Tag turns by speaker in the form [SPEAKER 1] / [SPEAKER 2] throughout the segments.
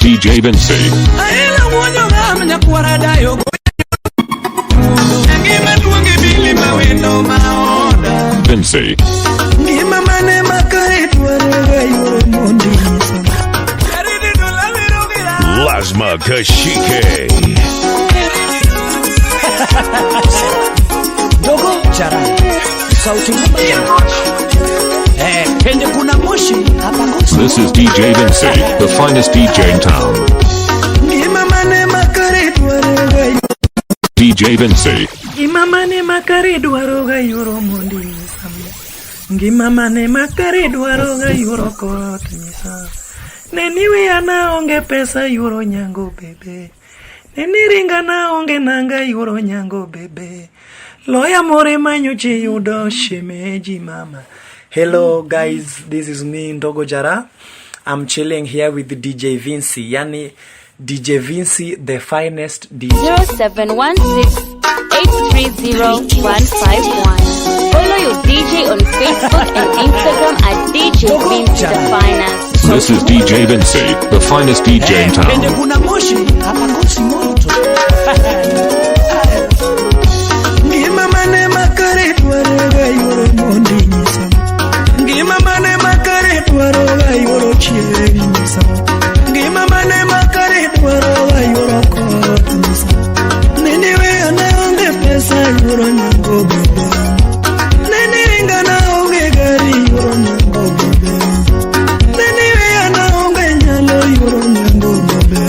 [SPEAKER 1] DJ Vincey. Vincey.
[SPEAKER 2] Lasma Kashike.
[SPEAKER 3] Ndogo Jaraha. Sauti
[SPEAKER 1] This is DJ Vincey, the finest DJ in town. DJ Vincey.
[SPEAKER 4] Ngimamane makare dwaroga yoro mondi misamo. Ngimamane makare dwaroga yoro kot misa. Neniwe ana onge pesa yoro nyango bebe. Neniringa na onge nanga yoro nyango bebe. Loya more manyoche yudo shemeji mama. Hello guys, this is me Ndogo Jaraha. I'm chilling here with DJ Vincey, yani DJ Vincey, the finest DJ.
[SPEAKER 5] 0716-830-151. Follow your DJ on Facebook and Instagram at DJ Vincey the finest.
[SPEAKER 1] This is DJ Vincey, the finest DJ in town.
[SPEAKER 4] Ngimamane makare dwaroga yoro chieri misa. Ngimamane makare dwaroga yoro kot misa. Neniwe ana onge pesa yoro nyango bebe. Neniringa na onge gari yoro nyango bebe. Neniwe ana onge nyalo yoro nyango bebe.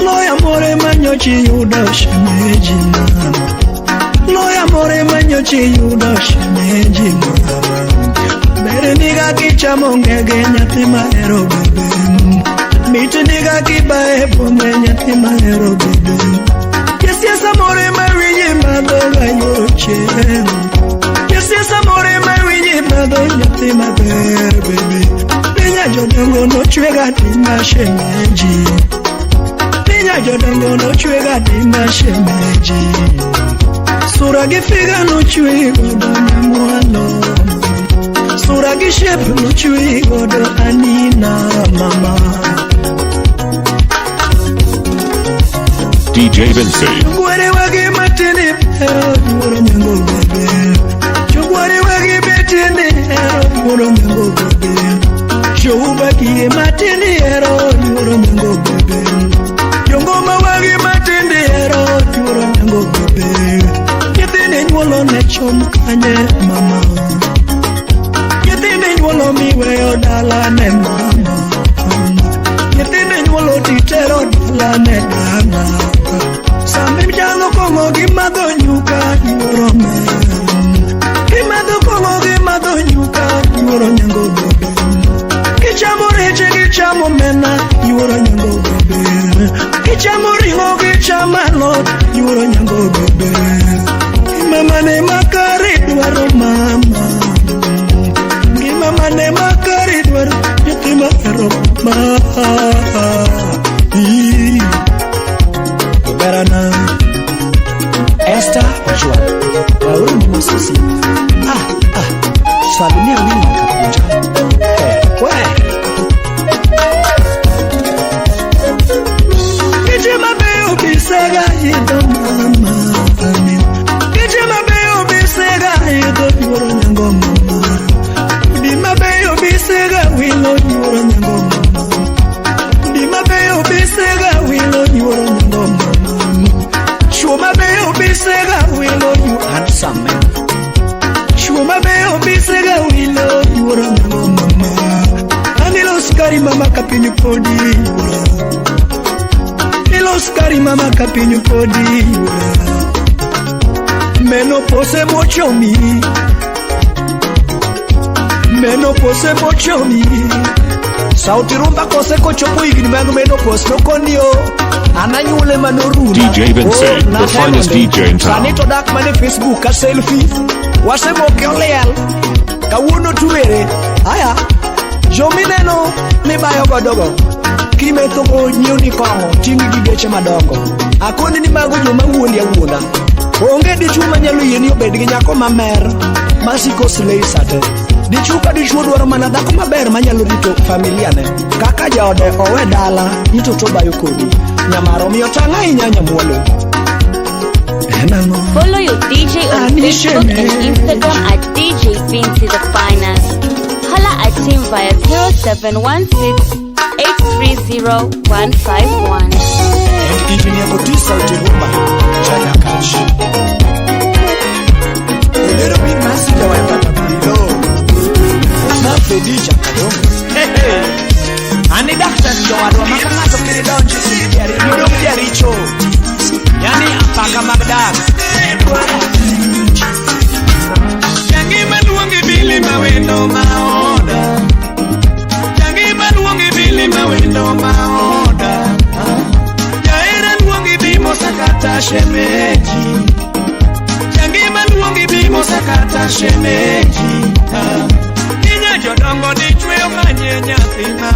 [SPEAKER 4] Loya more manyochi yudo shemeji mama. Loya more manyochi yudo shemeji mama. Niga kichamo ngege nyathi mahero bebe. Miti niga kibae ponge nyathi mahero bebe. Yesiesa more mawinyi madhoga yoro chieng. Yesiesa more mawinyi madho nyathi maber bebe. Pinya jodongo no chwega tima shemeji. Pinya jodongo no chwega tima shemeji. Sura gifiga no chwego dona mwalo. Sura gishepu nuchui godo anina mama.
[SPEAKER 1] DJ Vincey.
[SPEAKER 4] Chugwari wagi matini hero yoro nyango bebe. Chugwari wagi betini hero yoro nyango bebe. Chubaki matini hero yoro nyango bebe. Yongoma wagi matini hero yoro nyango bebe. Yitini nyolo nechom kanye mama. Nyuolo miweyo dala ne mama. Nyithinde nyuolo titero dala ne dana. Sami mjalo kongo gimadho nyuka yuoro mer. Gimadho kongo gimadho nyuka yuoro nyango bebe. Kichamo reche kichamo mena yuoro nyango bebe. Kichamo ringo kichamo alot yuoro nyango bebe. Imamane makare dwaro mama. Mane makari dwar yatima eroma Berana Esther Joa Wauru ni musisi Salimia wini wakapunja Kijima beo bisega yido mama Kijima beo bisega yido yoro nyango mama Dimabeyo bisega wilo yoro nyango mama. Dimabeyo bisega wilo yoro nyango mama. Shumabeyo bisega wilo you handsome man. Shumabeyo bisega wilo yoro nyango mama. Anilo skari mama kapinyu podi yura. Nilo skari mama kapinyu podi yura. Meno pose mochomi. Menopause mochomi. Sauti rumba kose kochopo igni mag menopause no kondio. Ananyule manoruna.
[SPEAKER 1] DJ Vincey, the finest DJ in town.
[SPEAKER 4] Sanito dak mane Facebook a selfie. Wase moke oleal. Kawuno tuwere. Aya. Jomineno ni bayo godogo. Kime togo nyiuni kongo. Tingi gigeche madongo. Akoni ni mago joma wuondi awuonda. Onge di chuma nyalu yeni obed gi nyako mamer. Masiko slay sate. Dichuo ka dichuo dwaro mana dhako maber manyalo rito familia ne. Kaka jaode owe dala, nito to bayo kodi. Nyamaro miyo tanga inyanya muolo.
[SPEAKER 5] Follow your DJ on Facebook and Instagram at DJ VINCEY the Finest. Holla at him via 0716-830-151.
[SPEAKER 4] And engineer Otisa Utirumba, Chaya Cash. A little bit massive, however, below. Not the DJ Kadong. Hey, and the doctor, Joado, Makamato, don't you see, you don't get it, Yani apaka magdag Yangi maluongi bili mawendo maoda Yangi maluongi bili mawendo maoda Yaera luongi bimo sakata shemeji Yangi maluongi bimo sakata shemeji Inya jodongo ni chweo kanye nyathina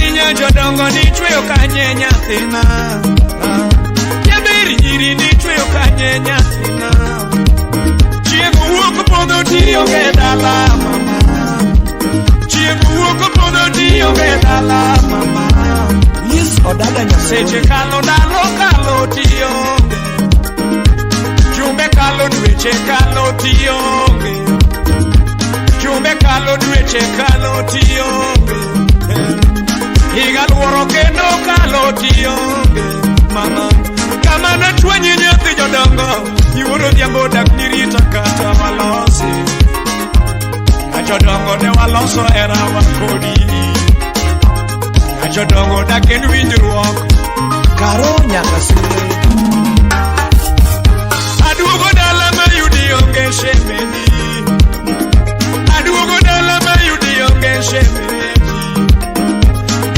[SPEAKER 4] Inya jodongo ni chweo kanye nyathina Nyiri ni chweo kanye nyathina Chiego wuok podho tiyo ge dala mama Chiego wuok podho tiyo ge dala mama Yes, odaga nyaseche kalo dalo kalo tiyo Jumbe kalo dweche kalo tiyo Jumbe kalo dweche kalo tiyo Higa luoro kendo kalo tiyo mama Kamana chwenye nyathi jodongo Iwuro dhiambo dak nirita kata walosi Ajodongo ne waloso era wakodi Ajodongo dak en winjruok Karo nyaka sire Aduogo dala mayudi onge shemeni Aduogo dala mayudi onge shemeni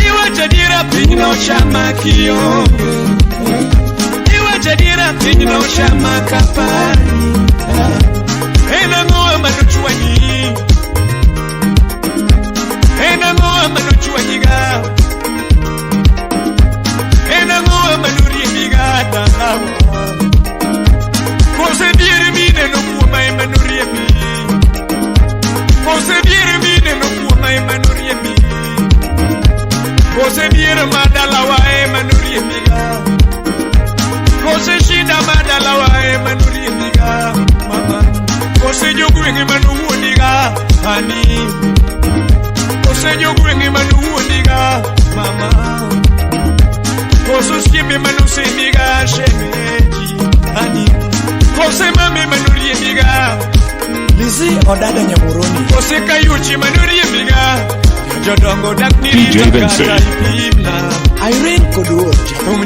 [SPEAKER 4] Iwacha dira piny no chama kionge Jadira pinyo no shama kapari Ena ngoa manu chwanyi Ena ngoa manu chwanyi ga Ena ngoa manu riemi ga dalawa Kose biere mine no kuwa mai manu riemi Kose biere mine no kuwa mai manu riemi Kose biere madalawa manu riemi ga Kose shida madalawa manuri miga mama Kose nyogwengi manuuniga hani Kose nyogwengi manuuniga mama Kose skimi manusimiga shemeji hani Kose mami manuri miga Lizi odada nyamuroni Kose kayuchi manuri miga Jodongo dak nirita kata ipimna Irene Kodur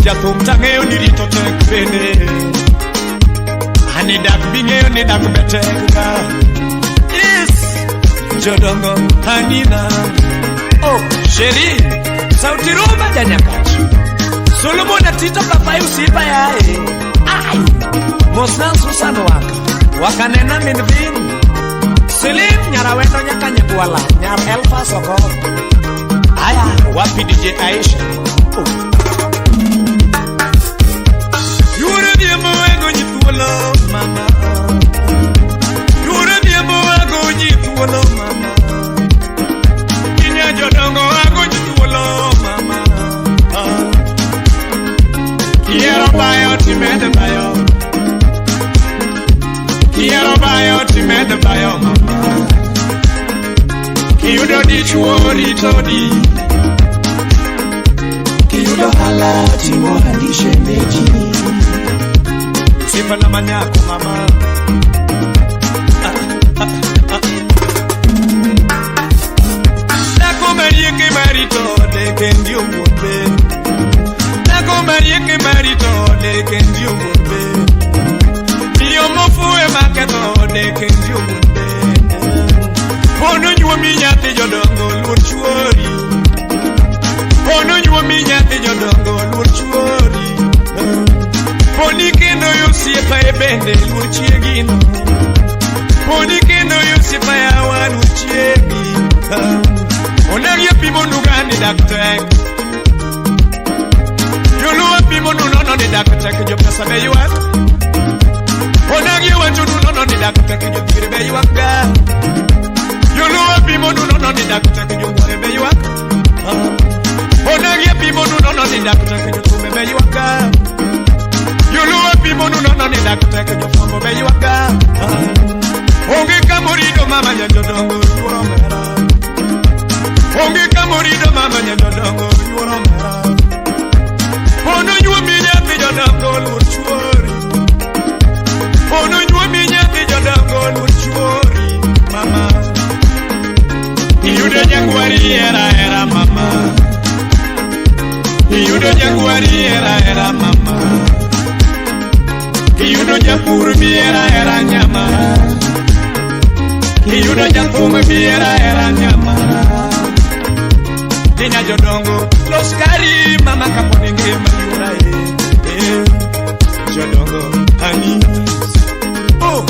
[SPEAKER 4] Jathum tangeo nirito tek bende Hani dak bingeo ni dak betekga Yes Jodongo hanina Oh Sheri Sauti rumba janyakachi Solomon atito kapai usipa yae Ay Mosnan Susan waka nena min vin Selim nyarawendo nyakanye buala Nyar Elfa Soko Aya wapi DJ Aisha Yure diemo ego nyituolo mama Yure diemo ego nyituolo mama Kinya jodongo ego nyituolo mama Quiero bayo timede bayo Quiero bayo timede bayo mama Kiyudo di chuori todi Kiyudo halati mwadi shemeji Sifa na manyako mama Nako marieke marito deke ndio mwombe Nako marieke marito deke ndio mwombe Iyo mofue maketo deke ndio mwombe Pono nyuo minyate jodongo luor chuori Pono nyuo minyate jodongo luor chuori Poni kendo yosiepa e bende luor chiegino Poni kendo yosiepa ya wan luor chiegi Onagi apimo nugani daktek Yoluwa pimo nunono ni daktek jo pesa be yuak Onagi wacho nunono ni daktek jo pire be yuak ga
[SPEAKER 6] Yulu people do not know the doctor can you whatever you are. Onage people do not know the doctor can you whatever you are. Yulu people do not know the doctor can you from where you are. Onge kamorido mama nyandongo yuoromera. Onge kamorido mama nyandongo yuoromera. Ono nyuo minya pijodongo luchuori. Ono nyuo minya pijodongo luchuori. Mama Iyudo jangwari era mama Iyudo jangwari era mama Iyudo japur era nyama Iyudo japur era nyama Dinya jodongo los kari mama kaponi ngema yura jodongo hani oh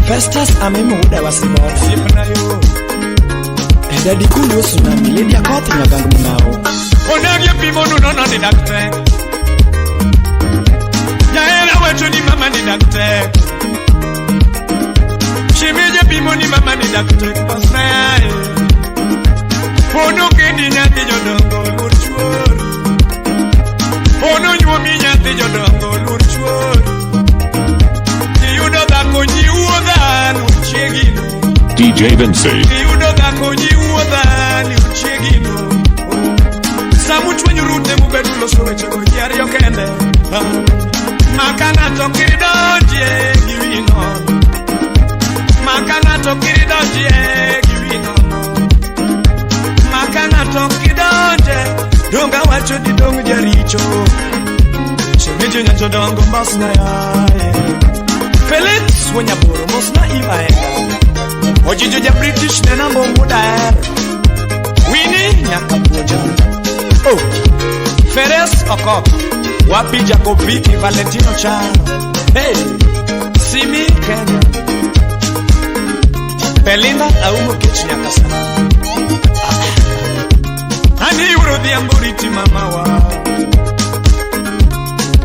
[SPEAKER 3] Festus amemuda wasibora
[SPEAKER 6] sipna yo
[SPEAKER 3] Daddy kuno tsunami lady akoti nyagangu mnao
[SPEAKER 6] Onage people no know the doctor Yaela wetu ni mama ni doctor Shimeje people ni mama ni doctor Pasnae Ono kendi nyati jodongo lurchuori Ono nyuomi nyati jodongo lurchuori Iyudo dhako nyiuodha lurchiegino
[SPEAKER 1] DJ Vincey.
[SPEAKER 6] Iyudo dhako nyiuodha lurchiegino Samu chwenyu rute mubedu loso wechego jari yokende Makana tokiri donjie giwino Makana tokiri donjie giwino Makana tokiri donjie Donga wacho di dong jaricho Shemeje nyacho dongo mbasna yae Felix wenyaboro mosna imaenga Ojijo ja British nena mbongo daer Winnie nyakapoja Oh, Feres Okok, Wapi Jacobiki, Valentino Charo, hey, Simi Kenya, Belinda Aumo Kichiakasa, Ani Urodiamburiti Mamawa,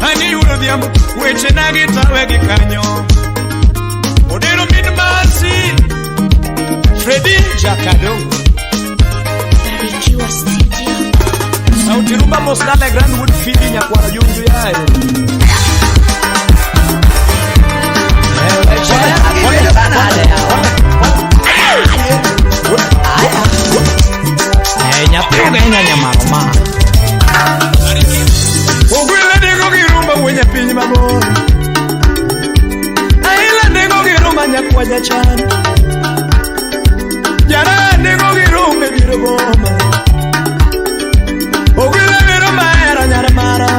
[SPEAKER 6] Ani Urodiam, Wechenagita Wegi Kanyo, Odero Midmasi, Freddy Jacado,
[SPEAKER 5] Barikiwa Studio.
[SPEAKER 6] Sauti rumba mosnale Grandwood feeling ya kwa junju yae Nyapuga nyamaroma Ogwile digo girumba wenye pinyi maboro Aila digo girumba nyakwa jachani Jara digo girumba giruboma Ogwile vero maero nyaramara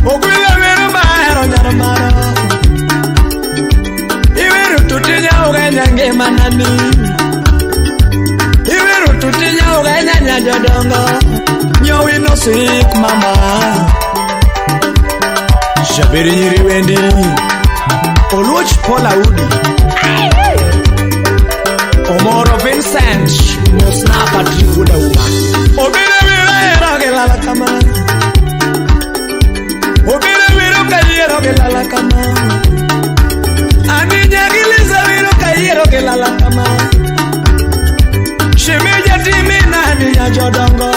[SPEAKER 6] Ogwile vero maero nyaramara Iweru tutinya ugenya ngema nani Iweru tutinya ugenya nyajodongo Nyowi no sick mama Shabiri nyiri wendi Oluoch Paula Udi Omoro Vincent Mosna Patrick Uda Uma Obire vira gelala kama Obire vira kayero gelala kama Ani nyagiliza vira kayero gelala kama Shemeja timi nani ya jodongo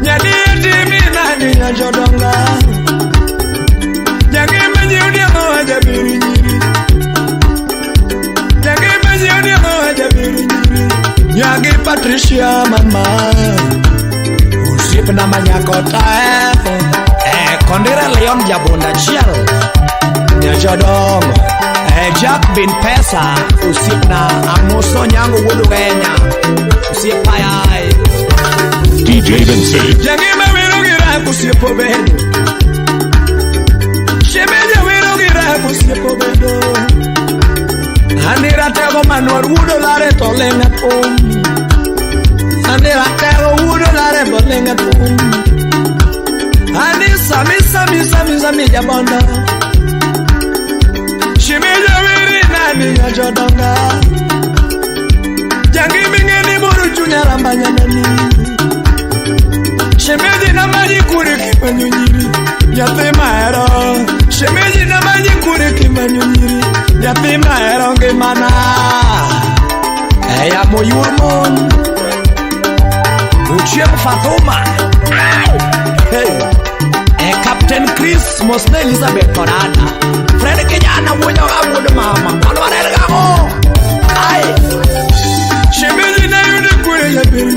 [SPEAKER 6] Nyadi timi nani ya jodongo Nyagi menyi udia mawaja biri nyiri Nyagi menyi udia mawaja biri nyiri Nyagi Patricia mama Usip na manyakota Kondira Leon Jabunda Chiel Nyajodongo Jack bin Pesa Usip na Amoso Nyango Wudu Kenya Usip ayai
[SPEAKER 1] DJ Vincey.
[SPEAKER 6] Nyagi mewiru gira kusipo bedo Shemeja wiru gira kusipo bedo Anira tego manuar wudo lare tolenga pum Anira tego wudo lare bolenga pum Ani sami jabonda Shimeja wiri nani ya jodonga Jangi mingeni buru junya rambanya nani Shemeji na maji kuri kimanyo nyiri Yatima ero Shemeji na maji kuri kimanyo nyiri Yatima ero nge
[SPEAKER 3] ngimana eya moyuomon Uchiem Fatuma hey Captain Chris Mosne Elizabeth Corana Fred Kijana Wuyo Abudu Mama Alvarez Gamo ay Shemeli na yune kure ya beri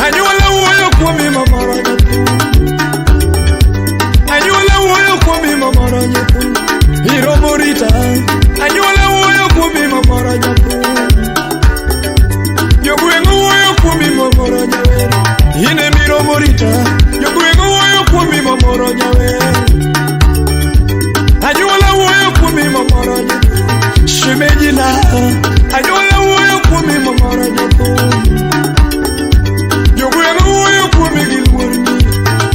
[SPEAKER 3] Anyuala Wuyo Kwami Mamara Nyapu Anyuala Wuyo Kwami Mamara Nyapu Hiro Morita Anyuala Wuyo Kwami Mamara Nyapu Yogwengu Wuyo Kwami Mamara Nyapu Ine Miro Morita Yogwengu Wuyo Kwami Mamara Nyapu Anyuala Wuyo Kwami Mamara Nyapu Shemejila Anyuala Wuyo Kwami Mamara Nyapu Yogwengu Wuyo Kwami Gilwarni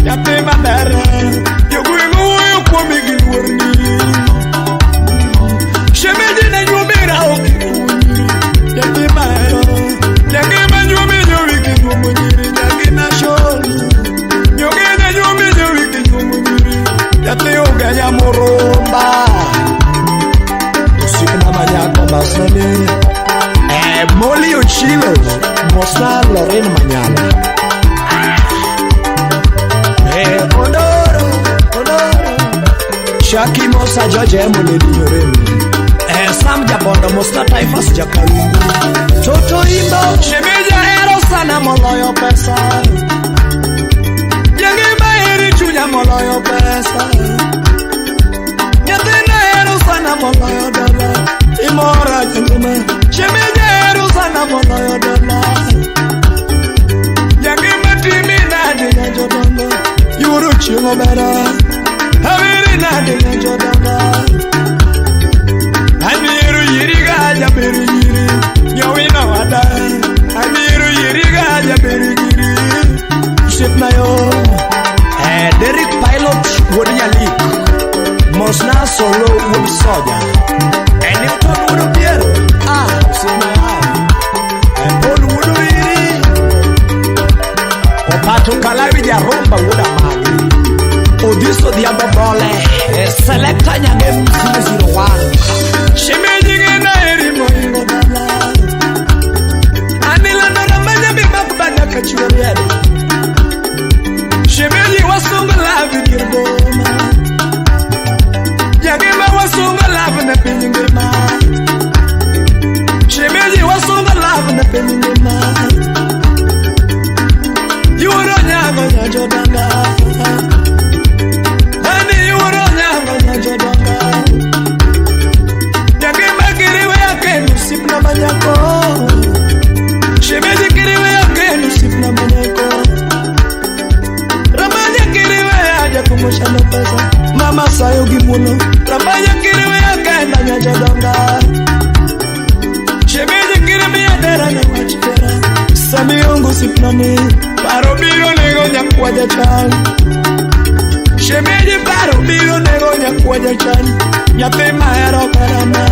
[SPEAKER 3] Yape Madara Yogwengu Wuyo Kwami Gilwarni Shemejila Nyumira Okiruni Yape Madara Yagema Nyumira Wikiruni Yagina Sholi Yogena Nyumira Wikiruni Yape Ogaya Moromba Sikina Manyako Basane Molly Ochilo Mosna Lorraine Manyala Odoro Shaki Mosa George Emily Yoremi Sam Jabondo Mosna Taifas Jakalungu Toto Imbo Shemeja Ero Sana Moloyo Pesa Yangima Eri Chunya Moloyo Pesa Yatina Ero Sana Moloyo Dala Imora Jangima Shemeja Ero Sana Moloyo Dala Yangima Timi Nadi Jodongo Yuru Chimo Bera Haviri Nadi Jodongo Amiru Yiriga Jabiru Yiri Yowina Wada Amiru Yiriga Jabiru Yiri Ship Nayo Derek Pilot Wodiali Mosna Solo Wood Soja and Newton would appear Paul would really Opato Calavia Romba would have Odiso the other ball Selecta Yagem 001 She made it in a Erimo Anila Namanya Bibabana Kachuria She made it was so alive in your home Yagema was so alive in the pinning She made it was so alive in the pinning You were on Yago Jodanga Mama sayo gimuno Rabaya kiriwe akenda nyajodonga Shemeje kirimi adera na wachitera Sami yungu sipnani Paro biro nego nyakwaja chan Shemeje paro biro nego nyakwaja chan Nyape maero karama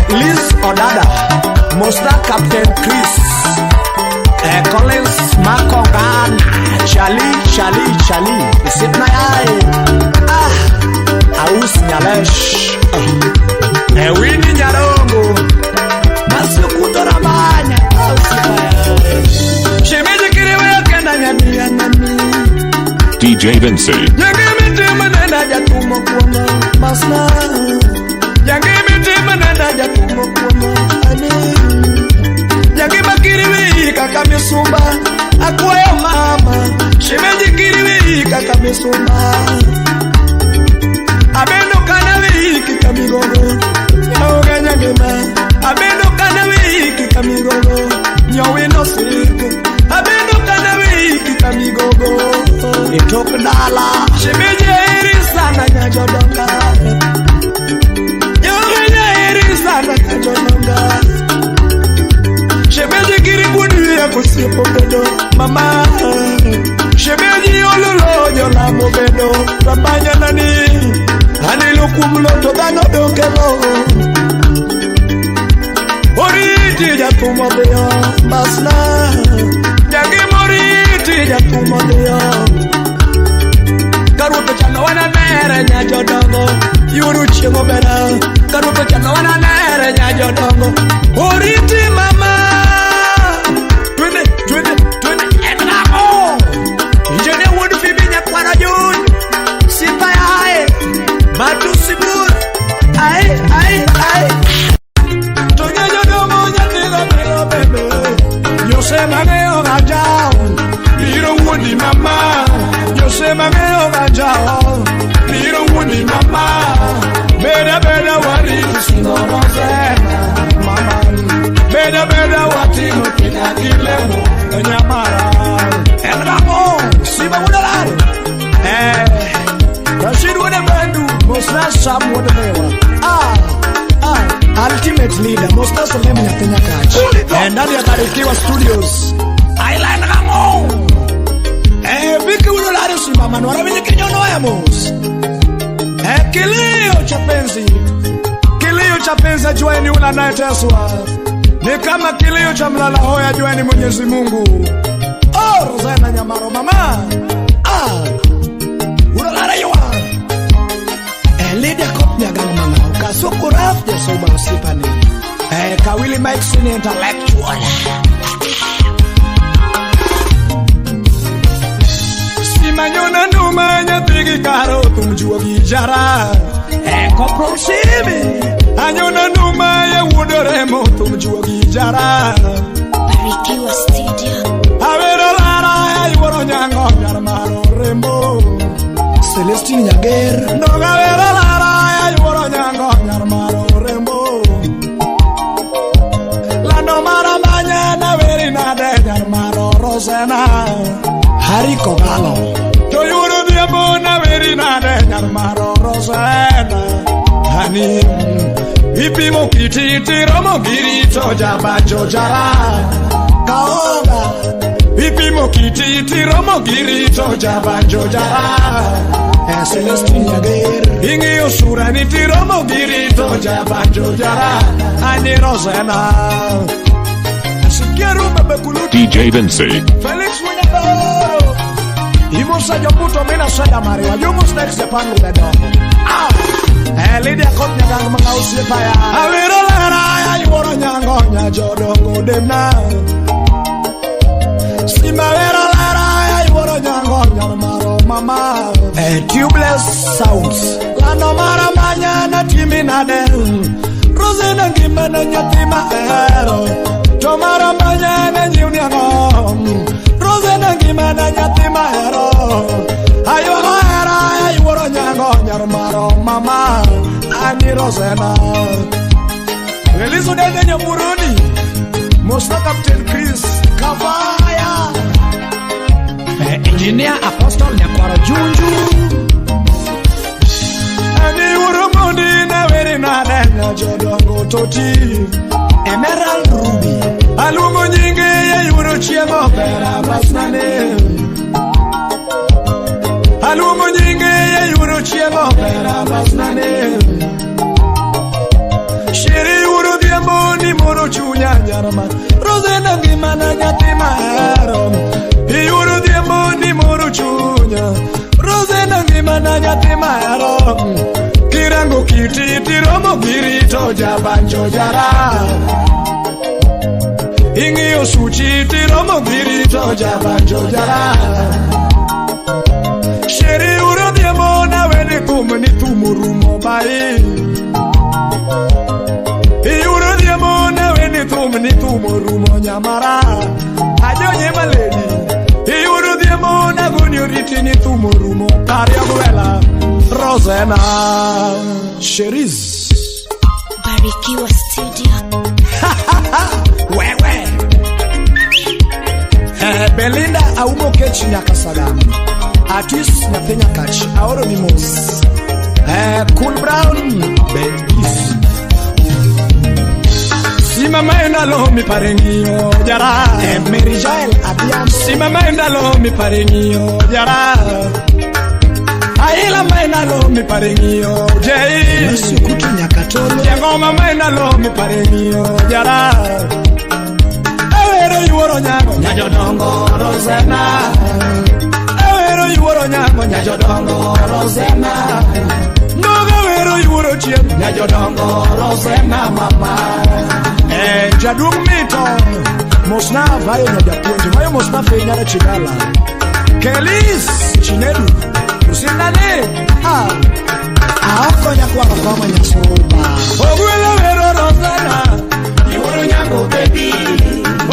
[SPEAKER 3] Liz Odada Mosta Captain Chris Collins Makongana Charlie Sipna yai Aus Nyalesh Winnie Nyarongo Masukuto Ramanya Shemeje kirewe yakenda nyamia
[SPEAKER 1] DJ Vincey
[SPEAKER 3] Yagimite manenda jatumo kuoma Masna Yagimite manenda jatumo kuoma Ani Yagima kirewe kakamisumba Akwayo mama Shemeje kirewe kakamisumba Abendo kanawe kikamigogo Nyaoga nyagema Abendo kanawe kikamigogo Nyawe no sik Abendo kanawe kikamigogo Itok dala Shemeje eri sana nyajodonga Nyawe eri sana nyajodonga Shemeje kiribuni ya kusipo pedo Mama Shemeje yololo yola mobedo Rabanya nani Anilu kumloto dano dongelo Oriti ya tumodeyo Masna Yagi moriti ya tumodeyo Karuto chano wana mere nyajodongo yuru chiemo bera kanu to chaka wana nere nya jodongo oriti mama twende enamo injene wood fibi nya kwara jun sipa yae matu sibur ai tonya jodongo nya tira bebe yo se maneo gajao miro woody mama yo se maneo gajao miro woody mama beda wari singo rozena mama beda wati no kina kilemo nyamara enamo siba udalare Rashid wona bandu mosna sam wona mewa ultimate leader mosna solemu ya Kenya kachi ndani ya Barikiwa Studios Island Ramo biki udalare simama no rabili kinyono ya mos kilio cha penzi jueni ula anayeteswa ni kama kilio cha mlala hoya jueni Mwenyezi Mungu. Rozena nyamaro mama ulalala yuwa leader kopnya galmanga ukasukuraf ya soba usipani kawili Mike Sini intellectual simanyona numanya tigi karo tumjua Jaraha koprosimi anyona numaya wudoremo tumjua Jaraha
[SPEAKER 5] Barikiwa Studio
[SPEAKER 3] avero lara yuoro nyango nyarmaro rembo Celestine Nyager Ndoga vera lara yuoro nyango nyarmaro rembo Lando marambanya na veri nade nyarmaro rosena Hariko galo to yuoro diabo na veri nade nyarmaro rosena Hani ipimo kititi romo girito jabanjo Jaraha Kaoga ipimo kititi romo girito jabanjo Jaraha Celestine Nyager ingi usura niti romo girito jabanjo Jaraha Ani Rosena Sikiru mabekulu
[SPEAKER 1] DJ Vincey
[SPEAKER 3] Felix Winyadoro Imusa joputo mina sada mariwa Yumus next pangu bedomo Lydia kopnya gang mangausi paya Aviro lara ya yuoro nyango nya jodongo demna Simavero lara ya yuoro nyango nyarmaro mama Tubeless sounds Lano marambanya na timi nade Rosena ngimana nyatima ero Tomarambanya na nyuniango Rosena ngimana nyatima ero Ayo era ya yuoro nyango nyarmaro mama Ani Rosena Release udende nyamuruni Mosna Captain Chris Kavaya Engineer Apostle Nyakwara Junju Ani urumundi na veri nadenya jodongo toti Emerald Ruby Alumo nyingi ya yuro chiemo pera basnane Alumo nyingi ya yuro chiemo pera basnane Shiri uru diambo ni moro chunya nyarma Rosena ngimana nyatima hero Yuru diambo ni moro chunya Rosena ngimana nyatima hero Kirango kititi romo girito jabanjo Jaraha Ingi osuchiti romo girito jabanjo Jaraha Shiri uru diambo na weni kumni tumurumo bai Yuru diamo na weni tumni tumurumo nyamara Ajonye maledi Yuru diamo na guni ritini tumurumo Karia buela Rosena Sheriz
[SPEAKER 5] Barikiwa Studio
[SPEAKER 3] Wewe Belinda aumo kechi nyakasadamu Artist na penya kachi Aoro mimos Cool Brown Babies Simama endalo mi parengio Jaraha Mary Jael Abiam Simama endalo mi parengio Jaraha Aila maendalo mi parengio Jai Masukutu nyakatolo Jangoma maendalo mi parengio Jaraha Awero yuoro nyango Nyajodongo Rosena Awero yuoro nyango Nyajodongo Rosena Ndogo wero yuoro chien nya jodongo rosena mama jadung mito mosna vayo nya japuonje vayo mosna fenyara chigala Kelis chinedu usinane aokonya kwa kama nyasuba ogwela wero rosena yuoro nyango baby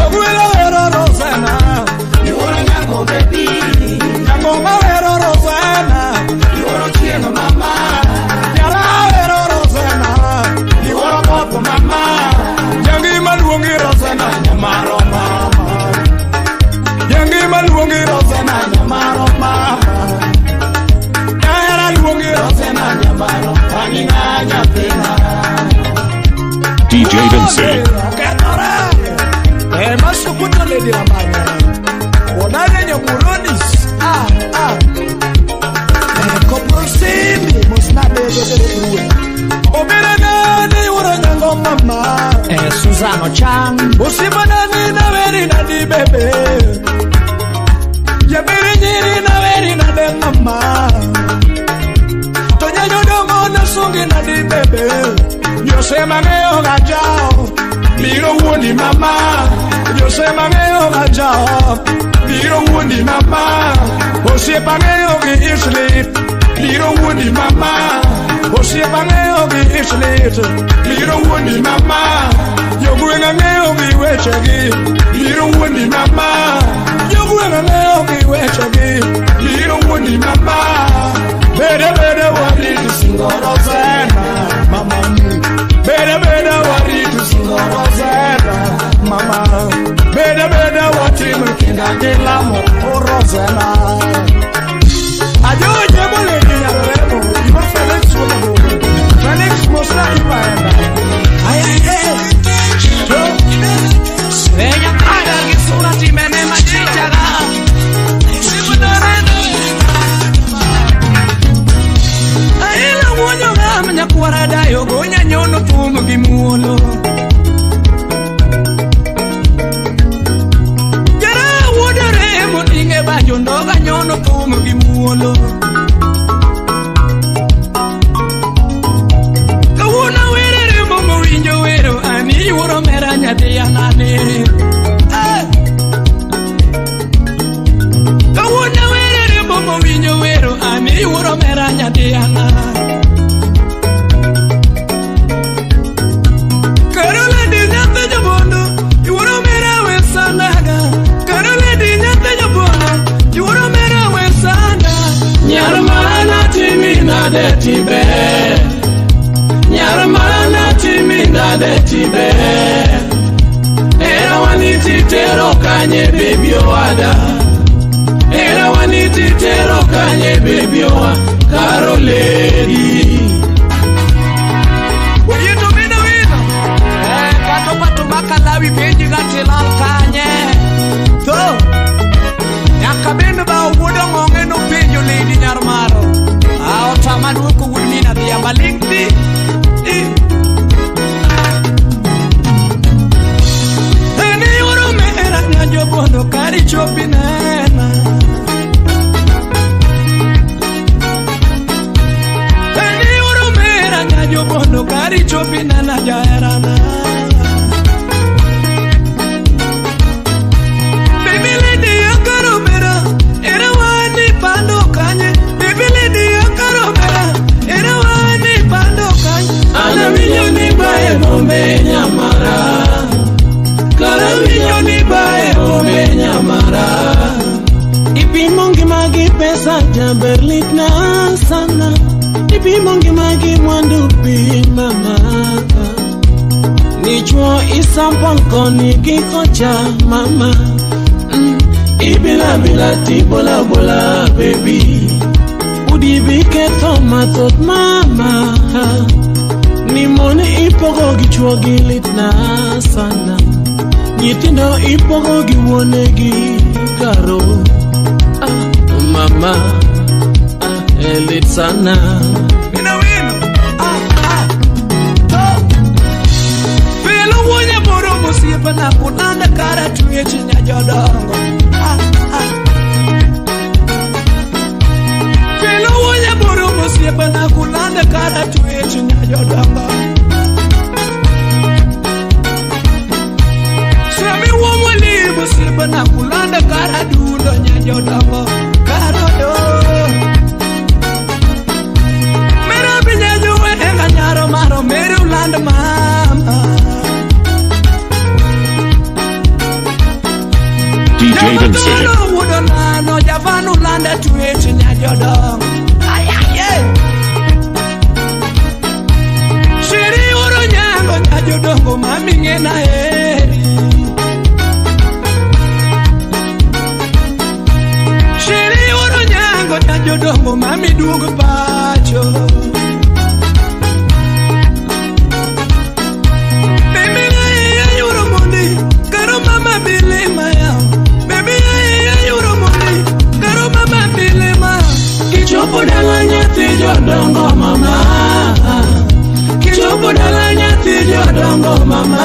[SPEAKER 3] ogwela wero rosena yuoro nyango baby nyango wero rosena yuoro chieno mama yara wero rosena yuoro popo mama yangi maluongi rosena nyamaro mama yangi maluongi rosena nyamaro mama yara luongi rosena nyamaro aninganya pena
[SPEAKER 1] DJ Vincey.
[SPEAKER 3] Masu kuto lady ramanya Onane nyo muronis Kopro simi Musna bebe ruwe Obere nani uro nyango mama Suzano Chang Usima nani na veri na di bebe Yabiri nyiri na veri na de mama Tonya nyodongo na sungi na di bebe Yosema ngeo gajao Miro wundi mama Yosema ngeo gajao Miro wundi mama Osepa ngeo gi islit Miro wundi mama Osepa ngeo gi islit Miro wundi mama Yogwenga ngeo gi wechegi Miro wundi mama Yogwenga ngeo gi wechegi Miro wundi mama Bede bede wari singoro zena mama Bede bede wari singoro zena mama Bede bede wati mkinga dilamo orozena Ajo jemole ya remo Iba Felix wako Felix mosla ipaenda Svenya kaya gisura timene machichaga Manya kuarada yogo nyanyono pumu gimuolo Jara wodere motinge bajo ndoga nyono pumu gimuolo Kawuna werere momo winjo wero ani wuro mera nyade yanane Kawuna werere momo winjo wero ani wuro mera nyade yanane Nyarmana timina de tibe Era waniti tero kanye baby oada Era waniti tero kanye baby oa Karo lady Uye tumina wina Kato patu makalawi peji gatilal kanye To Yakabendo ba uwodo ngonge no pejo lady nyarmaro Ao tamadu ko wuni na dia malikti Eni uro me era nyanjo bondo kari chopinena Eni uro me era nyanjo bondo kari chopinena jaerana Baby lady yakaro mera era wani pando kanye Baby lady yakaro mera era wani pando kanye Ana minyoni bae bombe nyamara Kara minyoni bae bombe nyamara Ipi mongi magi pesa jamberlit na sana Ipi mongi magi mwandupi mama Nichwo isampon ni gikocha mama Ibila bila tibola bola baby Udibike tomatot mama Ni mone ipogo gichwo gilit na sana Nyitindo ipogo giwonegi karo Mama elit sana Ina wino Pelo wonya boro musipa na kunanda kara tuye chinya jodongo Pelo wonya boro musipa musiepe na kulande kara tuechi nyajodongo. Semi womoli musiepe na kulande kara dudo nyajodongo. Karo yo Mera binyajuwe ega nyaro maro meri ulande mama.
[SPEAKER 1] DJ Vincent.
[SPEAKER 3] No Javanu landa tuechi nyajodongo. Shiri uro nyango nyajodongo mami ngena heri. Shiri uro nyango nyajodongo mami dugo pacho. Baby ya yuro mundi karo mama bilima yao. Baby ya yuro mundi karo mama bilima. Kichopo dala nyati jodongo mama. Kichopo dala nyati jodongo mama.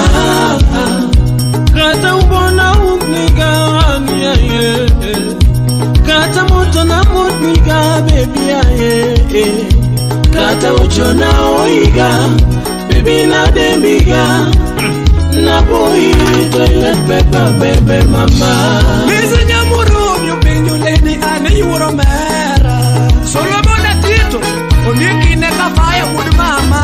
[SPEAKER 3] Kata ubona uniga ania ye. Kata moto na mutniga baby ye. Kata uchona oiga baby na demiga. Na boy toilet paper baby mama. Lisa nyamuru nyupenyu lady ane yuro mera. Solo bona tito oniki ne kafaya mud mama.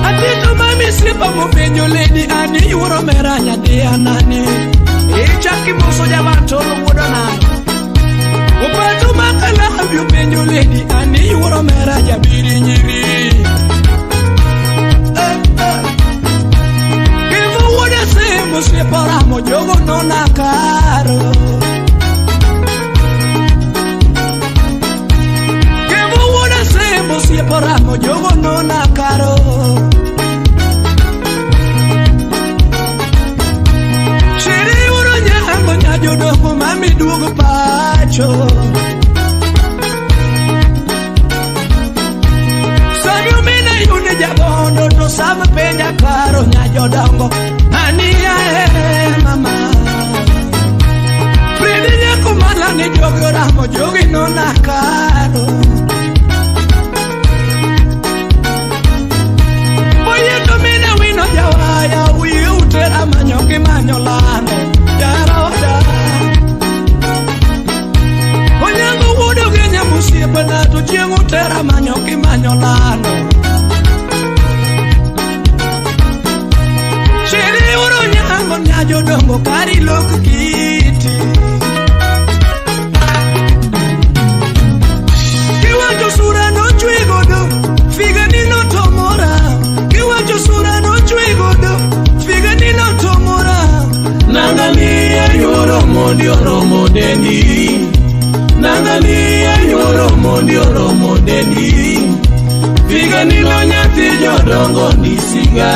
[SPEAKER 3] Atito mami slipa mupenyu lady ane yuro mera nyadia nani. Ichaki muso jabatolo mudona. Upatu makala yupenyu lady ane yuro mera jabiri nyiri. Musipara mojogo nona karo. Kevo wona se musipara mojogo nona karo. Shiri uro nyango nyajodongo mami dugo pacho. Sabi umena yune jabondo no sama penya karo nyajodongo. Ania mama Fredi nyako malani jogi oramo jogi nona karo. Oye domina wino jawaya uye utera manyoki manyolano Jaroda Onyango wudo genya musiepe na tujieng utera manyoki manyolano. Shiri uro nyango nyajodongo kari loku kiti. Kiwacho sura no chwigodo, figa nino tomora. Kiwacho sura no chwigodo, figa nino tomora. Nangalia yoro mondi oromo deni. Nangalia yoro mondi oromo deni. Figa nino nyati jodongo nisiga.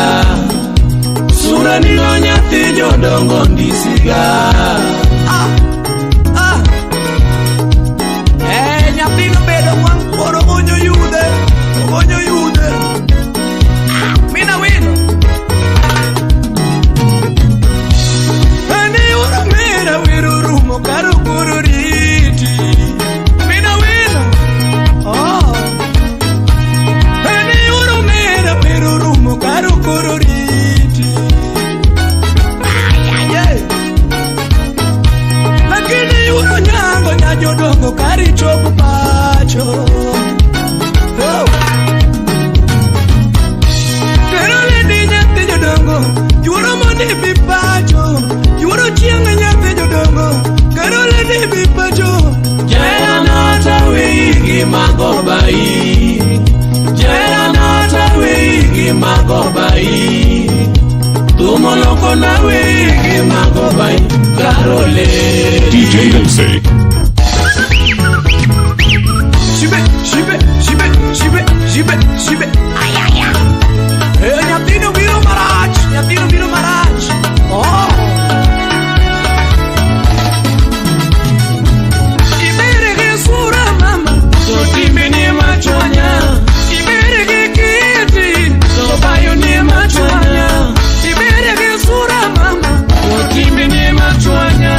[SPEAKER 3] Sura nilo nyati jodongo ndisiga. Nyati no bedo wangoro onyo yude. Onyo yude. Mina wino. Ani uro mera wiru rumo karo kururiti. Mina wino. Oh. Ani uro mera wiru rumo karo kururiti. Jodongo kari chopo pacho. Pero le di nyate jodongo Yuro moni pipacho. Yuro chianga nyate jodongo Pero le di pipacho. Jera nata wiki magobai. Jera nata wiki magobai. Tumoloko na wiki magobai. Karole
[SPEAKER 1] DJ Vincey.
[SPEAKER 3] Shibe. Nyatino viro marach. Oh. Ibere ge sura mama. So time ni machwanya. Ibere ge kiti. So bayo ni machwanya. Ibere ge sura mama. So time ni machwanya.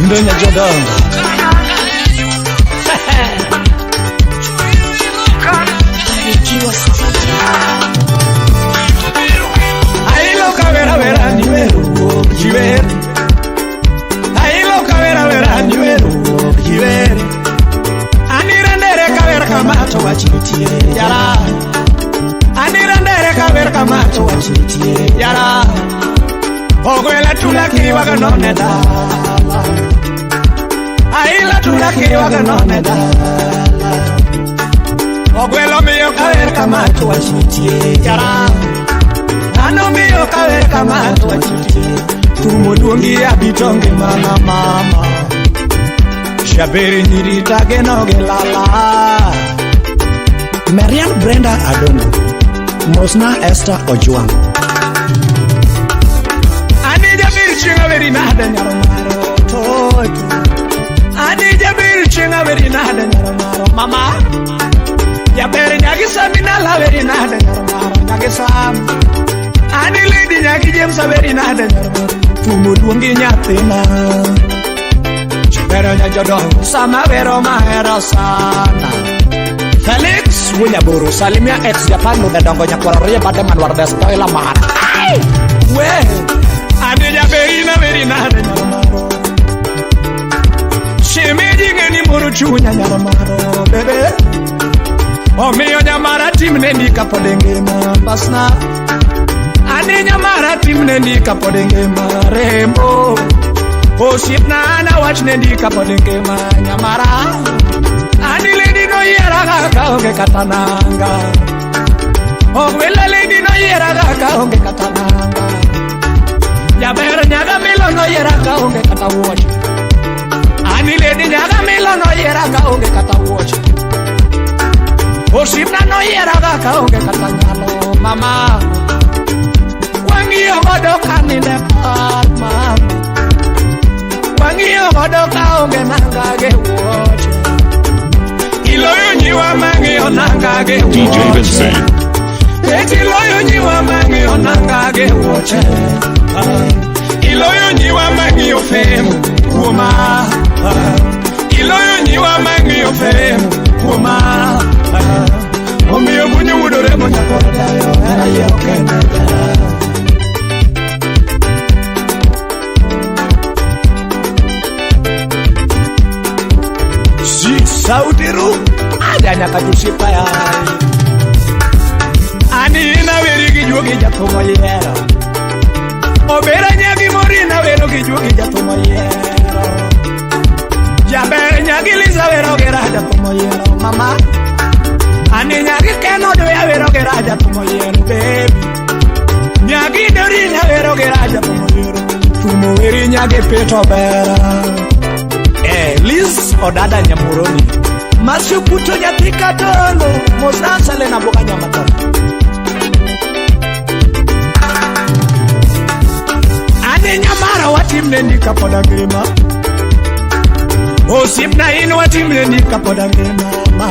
[SPEAKER 3] Ndenya jodongo. Ogwela tula kiwaga none dala Aila tula kiwaga none dala Ogwelo miyo kawer kama tuwa chitie Jara Ano miyo kawer kama tuwa chitie Tumo duongi abitongi mama Shaberi nirita genoge lala Marian Brenda Adongo Mosna Esther Ojuang Anija birchinga veri nada nyaromaro Toto Anija birchinga veri nada nyaromaro Mama Jaberi nyagisa minala veri nada nyaromaro Nyagisam Ani lady nyagi jemsa veri nada nyaromaro Tumu duongi nyathina Chibero nyajodong Sama vero mahero sana Felix Wunyaburu Salimia ex Japan Muda dongo nyakwararia Bade manwar desto ila mahar We Ane jaberina verina de nyaromaro Shemeji ngeni muru chunya nyaromaro Bebe Omiyo nyamara timne ni kapodenge Basna Ane nyamara timne ni kapodenge Rembo Osipna ana wachne ni kapodenge Nyamara Ani lady no yera kaonge katananga Ogwela lady no yera kaonge katananga Jabera nyaga milo no yera kaonge katawatch Ani lady nyaga milo no yera kaonge katawatch Osipna no yera kaonge katanyalo Mama Wangi ogodo kanine mama Wangi ogodo kaonge nangage watch Iloyo nyiwa mangi onangage
[SPEAKER 1] DJ Vincey.
[SPEAKER 3] Iloyo nyiwa mangi onangage woche Iloyo nyiwa mangi ofemu Kuma Iloyo nyiwa mangi ofemu Kuma Omiyo bunye udore monya kodayo Ayo keneda Sautiru adanya kajusipa ya Ani na veri kijugi jatumo yero Obera nyagi mori na vero kijugi jatumo yero Jabere nyagi lisa vero gera jatumo yero Mama Ani nyagi keno do ya vero gera jatumo yero baby Nyagi dori na vero gera jatumo yero Tumo veri nyagi peto bera Liz Odada Nyamuroni Masyu puto nyatika tono Mosasa le na boka nyamatono Ane nyamara watimne nika poda grima Osipna inu watimne nika poda grima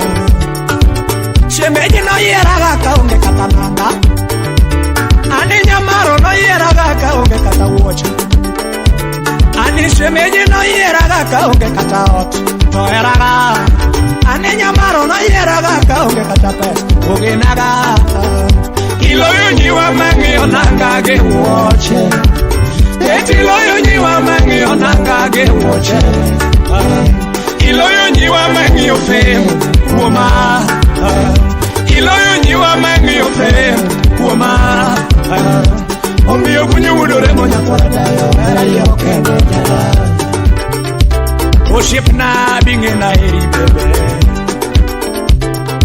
[SPEAKER 3] Shemeji no yeraga kaunge katananga Ane nyamaro no yeraga kaunge katawocha Ani shemeji no yeraga kaunge kataot To eraga Ane nyamaro no yeraga kaunge katapes Uginaga Iloyo nyiwa mangi onangage woche Eti iloyo nyiwa mangi onangage woche Iloyo nyiwa mangi ofemu Kuma Iloyo nyiwa mangi ofemu Kuma Omiyo bunye udore monya kodayo Ayo keneda Oshipna bingena eri bebe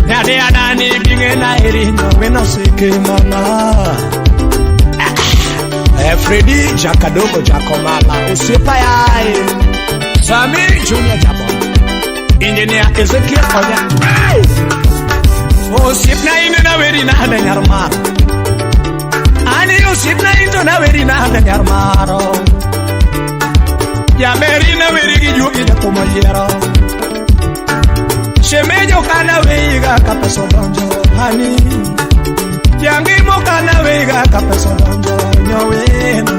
[SPEAKER 3] Nade anani bingena eri Nyoweno seke mama Freddy Jakadogo Jakomala Usipa yae Sami Junior Jabon Engineer Ezekiel Onya Osipna inena veri na hada nyarmaro Ani osipna intona veri na hada nyarmaro Ya berina veri kijuki jatumo yero Shemejo kana veiga kapeso donjo Hani Yangimo kana veiga kapeso donjo Nyoweno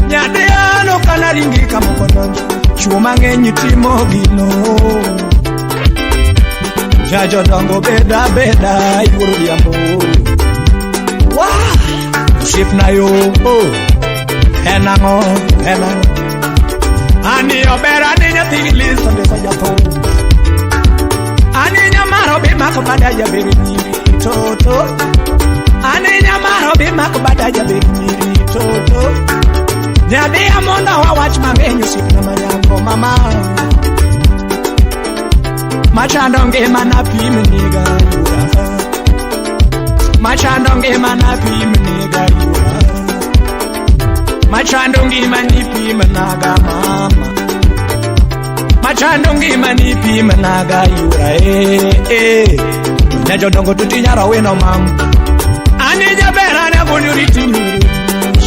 [SPEAKER 3] Nyadeano kana ringi kamoko donjo Chuma ngenyi timo gino Jajo dongo beda beda Yuru diambo Wah Ship na yo Henango Ani obera ni nyatili sonde sajato Ani nyamaro bimako badaja beri nyiri toto Ani nyamaro bimako badaja beri nyiri toto Nyadi amonda wawach mang'enyo sipna manyango mama. Machando ngema na pimniga yura. Machando ngema na pimniga yura. Machando ngema ni pimnaga mama. Machando ngema ni pimnaga yura Nejo dongo tutinyara weno mam. Ani jabera na gonyuriti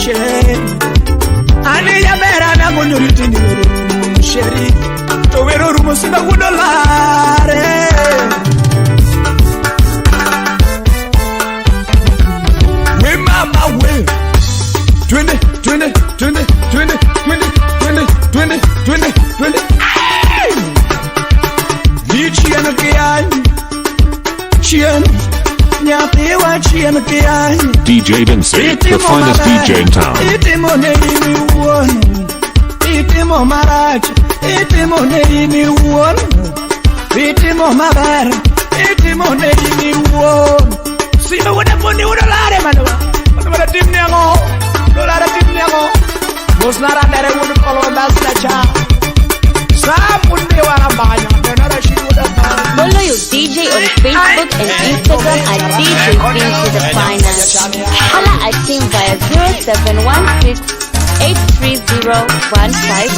[SPEAKER 3] she. Ani jabera na gonyuriti sheri. Towero rumo simba kudolare. We mama we. 20. Vichien kian. Chien. Nyapiwa chien kian.
[SPEAKER 1] DJ Vincey, the finest DJ in town.
[SPEAKER 3] Itimo neini uon. Itimo marach. Itimo neini uon. Itimo maber. Itimo neini uon. Sima wada poni udolare manwa. Wada timni ango. Dolare timni ango. Musnara dere wudu kolondas lacha. Samunde warambanya. Denara shiruda.
[SPEAKER 5] Follow your DJ on Facebook and Instagram at DJ Vincey the Finest. Holla at him via 0716 830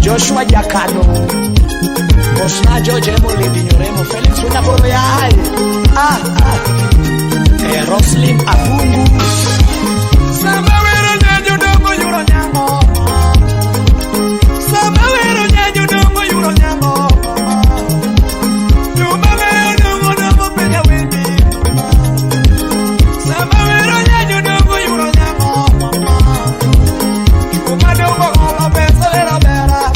[SPEAKER 3] Joshua Jakano Mosna George Molindi Nyoremo Felix Winaboyai Roslyn Abungu Samawero nyanyo dongo yuro nyango Samawero nyanyo dongo yuro nyango Tumawero dongo penya wendi Samawero nyanyo dongo yuro nyango Kumadongo kola pesa vera vera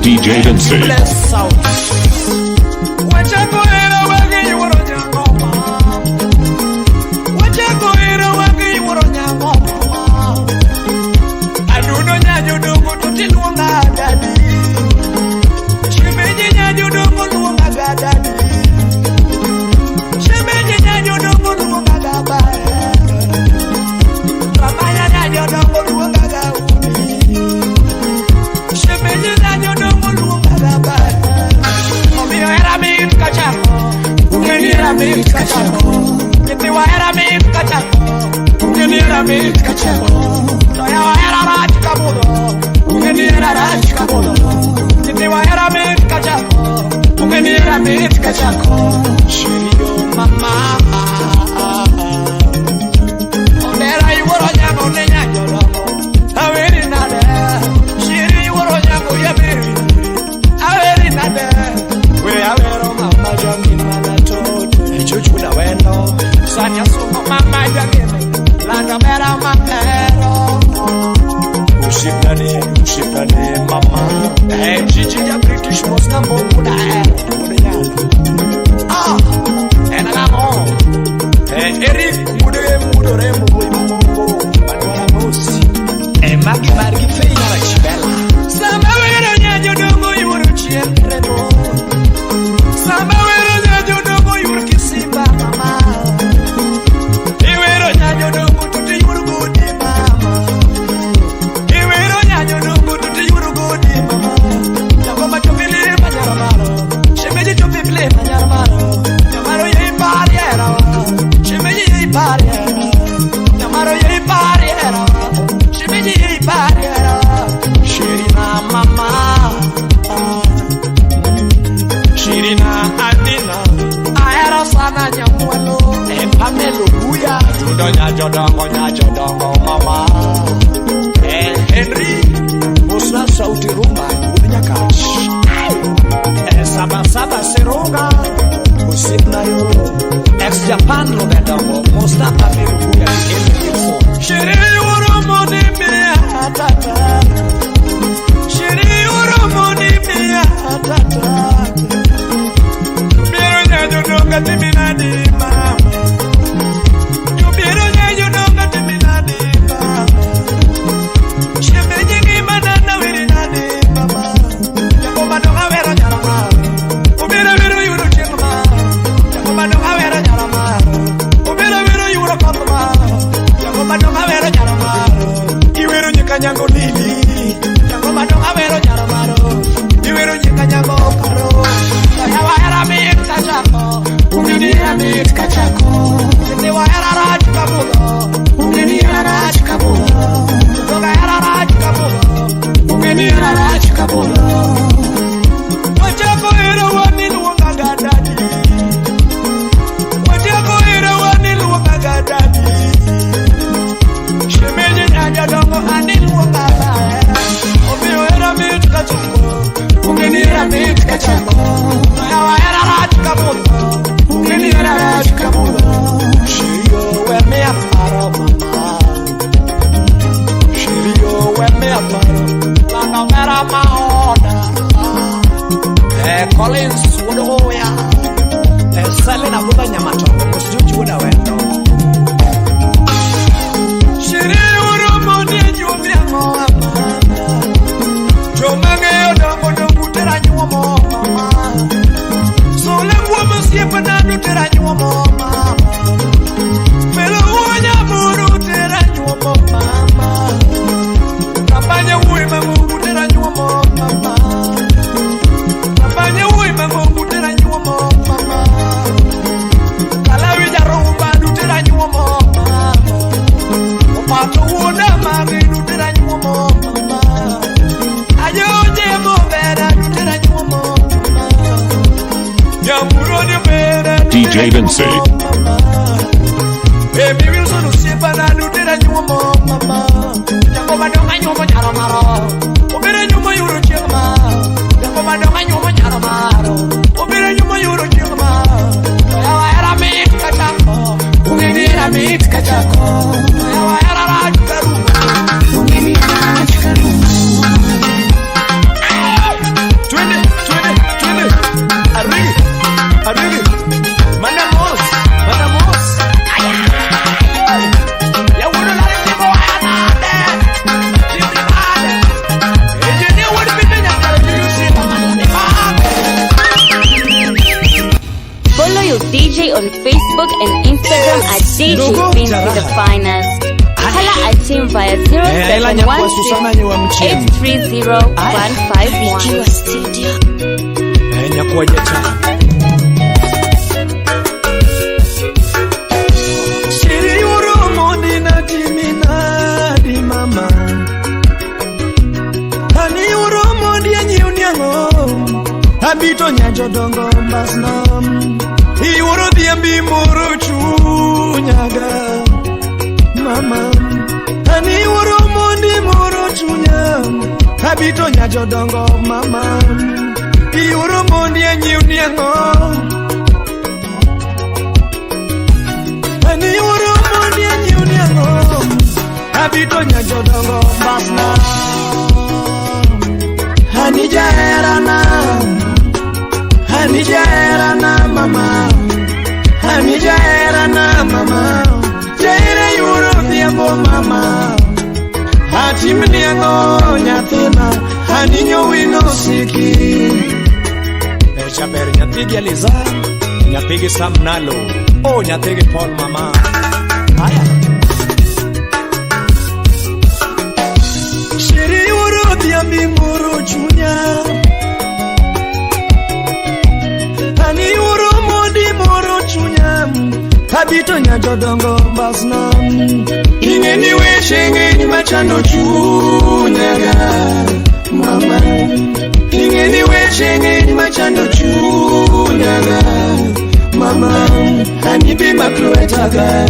[SPEAKER 1] DJ Vincey.
[SPEAKER 3] kachako. Shirio mama. Onera iworo nyango nenya jodongo. Aweri nade. Shiri iworo nyango yabiri. Aweri nade. We awero mama jangin manatoto. Chuchuna wendo. Sanya sumo mama jangin. Langa mera mapero. Ushipane mama. Gigi ya British most number one. And I'm Eric Mudore Manuela Mosi. And Maggie Margie Fena Chibella. Somewhere in your domo you were a chiendreno. Somewhere in your domo you were kissing mama. You were on your domo to the you were good mama. You were on your domo to the you were good mama. Yagoma to believe my yaramaro. She made it to be play my yaramaro. Yamaro ye pariera. She made it pariera. Yamaro ye pariera. She made it pariera. Shirina mama. Shirina adina. Aera sana nyamuelo. Pamelo buya. Judonya jodongo mama. Henry. Musa sauti rumba. Ubinya cash. Saba seronga. Usipna yo. Ex-Japan lo bedongo. Musta pamelo buya. Shiri urumoni miya tata. Shiri urumoni miya tata. Biro nyajo donga timinadi mama. Biro nyajo donga timinadi mama. Shebe nyingi manana wirinadi mama. Yakoma donga wero nyarama. Ubira wero yuro chingma. Yakoma donga wero nyarama. Ubira wero yuro kotma. Yakoma donga wero nyarama. Iwero nyikanyango nili. Yakoma donga wero nyarama. Iwero nyikanyango karo. Yawa era mit kachako. Ungenira mit kachako. Yawa era raj kabulo. Ungenira raj kabulo. Yawa era raj kabulo. Ungenira raj kabulo. Wachako era wani luonga gadadi. Wachako era wani luonga gadadi. Shemenye nyanya dongo ani luonga gadadi. Omiyo era mit kachako. Ungenira mit kachako. Yawa era raj kabulo. Ungenira raj kabulo. Shirio we me aparo mama. Shirio we me aparo. Langa mera maona. Collins wodoya. Selena buda nyamato. Musjuju woda wendo. Shirio urumoni jumia moa mama. Jomange odongo dongo tera nyuomo mama. Sole nguomo siepa nadu tera nyuomo mama. Melo uonya muru tera nyuomo mama. Kampanya uwe mamungu tera nyuomo mama. Kampanya uwe mamungu tera nyuomo mama. Kalawi jarumba du tera nyuomo mama. Opato uoda mami du tera nyuomo mama. Ayoje mo vera du tera nyuomo mama. Yamuro de vera
[SPEAKER 1] DJ Vincey.
[SPEAKER 3] Baby Wilson usipa na du tera nyuomo mama. Yakoma donga nyuomo nyaramaro. Obere nyuomo yuro chingma. Yakoma donga nyuomo nyaramaro. Obere nyuomo yuro chingma. Yawa era mit kachako. Ungenira mit kachako. Yawa era raj karuma. Ungenira raj karuma. Twende. Arigi. Manamos. Ya wudu la tipo anade. Jibade. Engineer would be the
[SPEAKER 5] Follow your DJ on Facebook and Instagram at DJ Vincey the Finest. Holla at him via 0716-830-151.
[SPEAKER 4] Shiri urumoni na timinadi mama. Hani urumoni ya nyiunyango. abito nyajo dongo mbasnam iworo dhiambi moro chunyaga mama ani iworo mondi moro chunya abito nyajo dongo mama iworo mondi anyiwni ang'o ani iworo mondi anyiwni ang'o abito nyajo dongo mbasnam Hani jaherana mama Hani jaherana mama Jahere yuro dhiambo mama Hati mniango nyathina Hani nyowino siki
[SPEAKER 3] Chaber nyathigi Eliza Nyathigi Samnalo Oh nyathigi Paul mama Haya
[SPEAKER 4] Shiri yuro dhiambi moro chunya Hani yuro mondi moro chunya Habito nyajo dongo mbasnam Ingeni weche ngeni machando chunyaga mama Ingeni weche ngeni machando chunyaga mama Hani bima kluetaga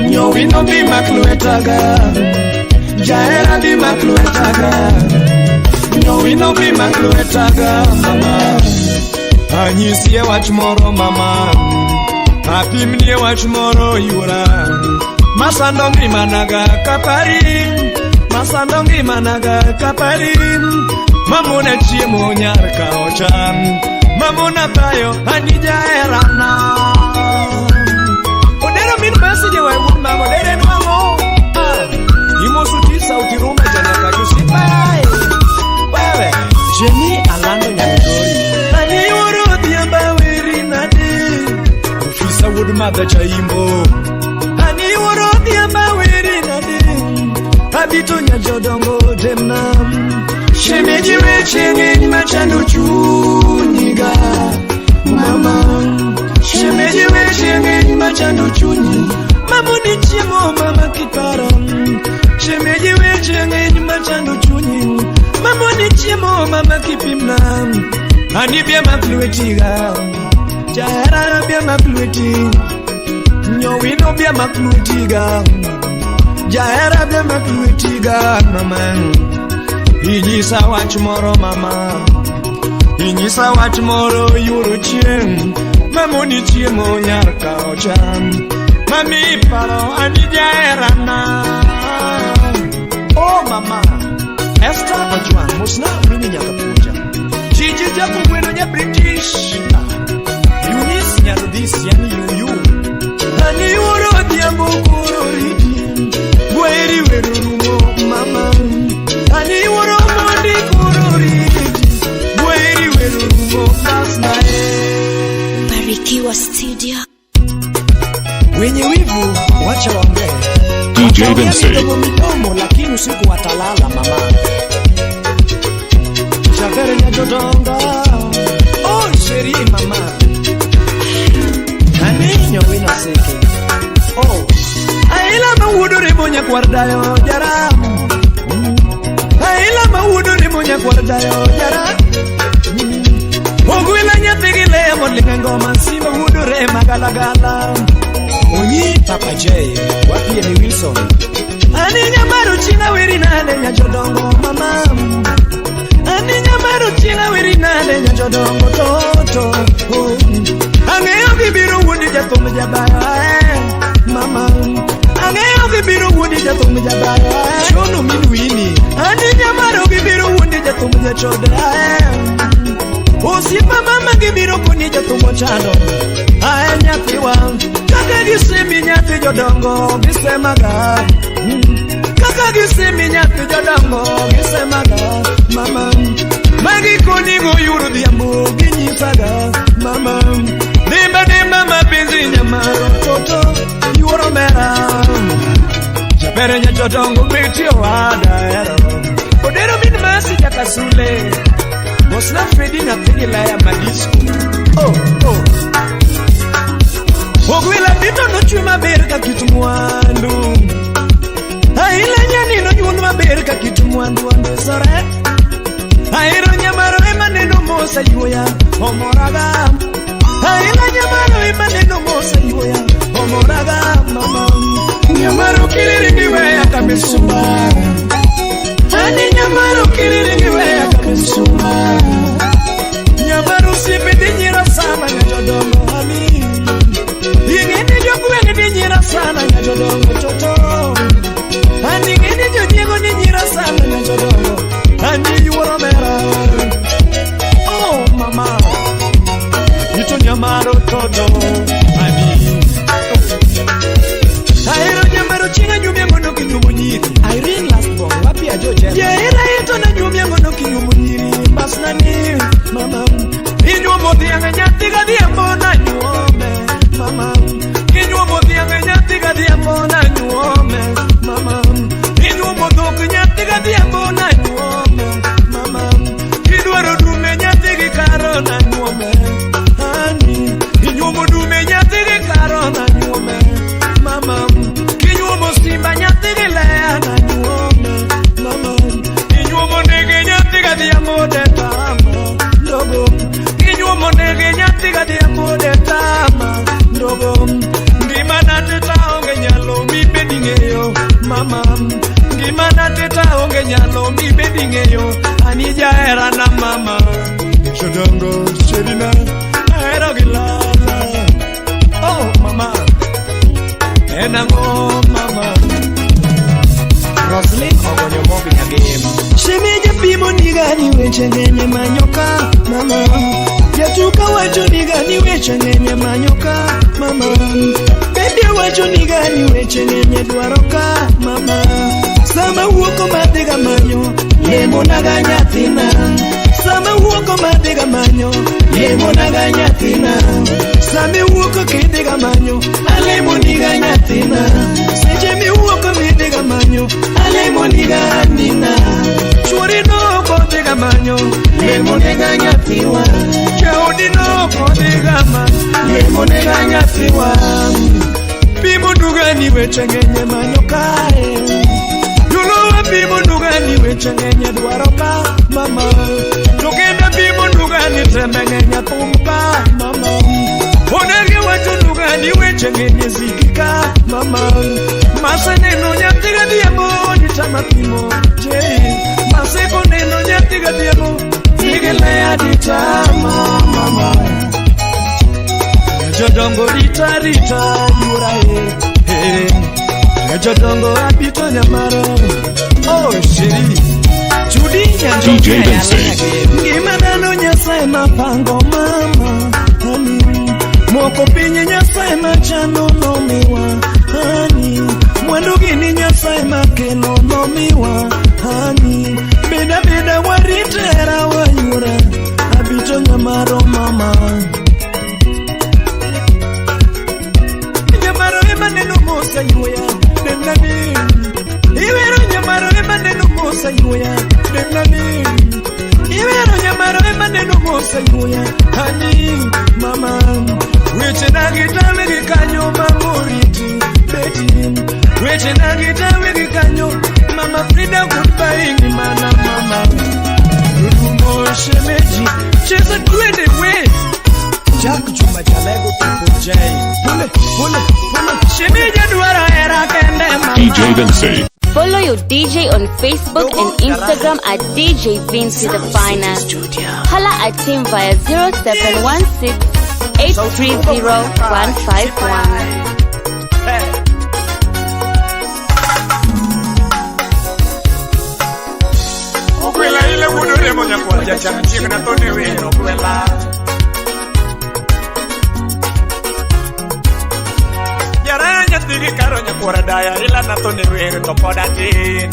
[SPEAKER 4] Nyowino bima kluetaga Jaera bima kluetaga Nyowino bima kluetaga mama Anyisie wach moro mama Apimnie wach moro yura Masando ngimanaga kapari Masando ngimanaga kapari Mamuna chiemo nyar ka ochan Mamuna tayo anija erana Odero min message wa mama odere nwango Imo suti sauti rumba jana kajusipai Wewe Jenny Alando Nyandori Ani uro diamba wiri nadi Ufisa wood mother chaimbo Ani uro diamba wiri nadi Habito nyajodongo demnam Shemeji weche ngeni machando chunyiga Mama Shemeji weche ngeni machando chunyi Mamuni chiemo mama kitaram Shemeji weche ngeni machando chunyi Mamuni chiemo mama kipimnam Ani bia makluetiga Jahera bia maklueti Nyowino bia makluetiga Jahera bia makluetiga mama Inyisa wach moro mama Inyisa wach moro yuro chien Mamuni chiemo nyar ka ochan Mami paro ani jaherana Oh mama Esther Ojuan musna mini nyaka puja Gigi japo bueno nya British Eunice nyarudis yani yuyu Ani uro diambo kuroridi Gweri werurumo mama Ani uro mondi kuroridi Gweri werurumo masnae
[SPEAKER 5] Barikiwa Studio.
[SPEAKER 3] Wenye wivu wacha waongee
[SPEAKER 1] DJ Vincey
[SPEAKER 3] midomo lakini usiku watalala mama Javere nyajodonga Oh sheri mama Aninyo wina seke Oh Aila mawudu rimunya kwardayo jara Aila mawudu rimunya kwardayo jara Ogwila nyathigile molinga ngoma Sima wudu re magalagala Onyi Papa J Wapi ni Wilson Ani nyamaru china wiri nane nyajodongo mama Ani nyamaru china wiri nane nyajodongo toto Angeyo kibiru wundi jatum jabaya Mama Angeyo kibiru wundi jatum jabaya Chono minuini Ani nyamaru kibiru wundi jatum jachodaya Usipa mama kibiru kuni jatum chano Aya nyathiwa Kaka gisimi nyati jodongo gisemaga Kaka gisimi nyati jodongo gisemaga Mama Magi kunigo yuru diambu ginyisaga Mama Dimba mapinzi nyamaro toto Yuro mera Jabere nya jodongo bitio wada ero Odero min masi jakasule Mosna Fredi na tigila ya madisco Oh Ogwila bito no chuma berka kitumwandu Aila nyani no nyunu maberka kitumwandu ande sore Airo nyamaro ema neno mo
[SPEAKER 4] mosa yuya omoraga Aila nyamaro imaneno mosa yuya omoraga mama Nyamaro kiliringi weya kamisuma Ani nyamaro kiliringi weya kamisuma Nyamaro sipidi nyira sana nyajodongo ami Ingeni jokuwe ni nyira sana nyajodongo toto Ani ngeni jodiego ni nyira sana nyajodongo Ani yuoro mera Oh mama Ito nyamaro toto Ani Aero nyamaro chinga nyumia ngono kinyumu nyiri Irene last born wapi ajoje Yaera ito na nyumia ngono kinyumu nyiri Basnani mama Inyuomo dhianga nyatiga dhiambo na nyuome mama Inyuomo dhianga nyatiga dhiambo na nyuome mama Inyuomo dhok nyatiga dhiambo na nyuome mama Idwaro dume nyatigi karo na nyuome Ani Inyuomo dume nyatigi karo na nyuome mama Inyuomo simba nyatigi lea na nyuome mama Inyuomo nege nyatiga dhiambo de tama Ndogo Inyuomo nege nyatiga dhiambo de tama Ndogo Ngimana teta onge nyalo mi bedingeyo mama Ngimana teta onge nyalo mi bedingeyo Anija era na mama Shodongo shedina Era gilala Oh mama Enango mama Roslyn ogonyo mobi nyagem Shemeja pimo nigani weche ngenye manyoka mama Yatuka wacho nigani weche ngenye manyoka mama Bebe wacho nigani weche ngenye dwaroka mama Sama huoko madega manyo Lemo naga nyathina Sama huoko madega manyo Lemo naga nyathina Same huoko kidega manyo Alemo niga nyathina Seche mi huoko midega manyo Alemo niga nina Chwari no kodega manyo Lemo niga nyathiwa Chaudi no kodega manyo Lemo niga nyathiwa Pimo dugani weche ngenye manyo kae Yulowa pimo dugani weche ngenye dwaroka mama Tugenda pimo dugani tembe ngenye pumka mama Onege watu dugani weche ngenye zikika mama Masa neno nyatiga diemo nitama pimo Jei Maseko neno nyatiga diemo Nigelea ditama mama Jodongo rita rita yurae Jodongo abito nyamaro Oh shiri Chudi nyanjo
[SPEAKER 1] DJ VINCEY
[SPEAKER 4] Ngimana nyasaye mapango mama Honey Moko pinye nyasaye machano nomiwa Honey Mwendo gini nyasaye makelo nomiwa Honey Bida bida waritera wayura Abito nyamaro mama Nyamaro emaneno mosa yuya Denani Iwero nyamaro emaneno mosa yuya Denani Iwero nyamaro emaneno mosa yuya Hani mama Weche nagitawe gikanyo mamoriti Beti Weche nagitawe gikanyo Mama Frida goodbye ni mana mama Rudumo shemeji Cheza twende we Jack Juma Jalego Triple J Pule Shemeji duara era kende mama
[SPEAKER 1] DJ VINCEY
[SPEAKER 5] Follow your DJ on Facebook and Instagram at DJ Vincey the Finest. Holla at him via 0716 830 151.
[SPEAKER 6] Okwela ile wudore monya kwa jachana chiega na tone we okwela Yaranya tigi karonya kwa daya ila na tone we to poda tin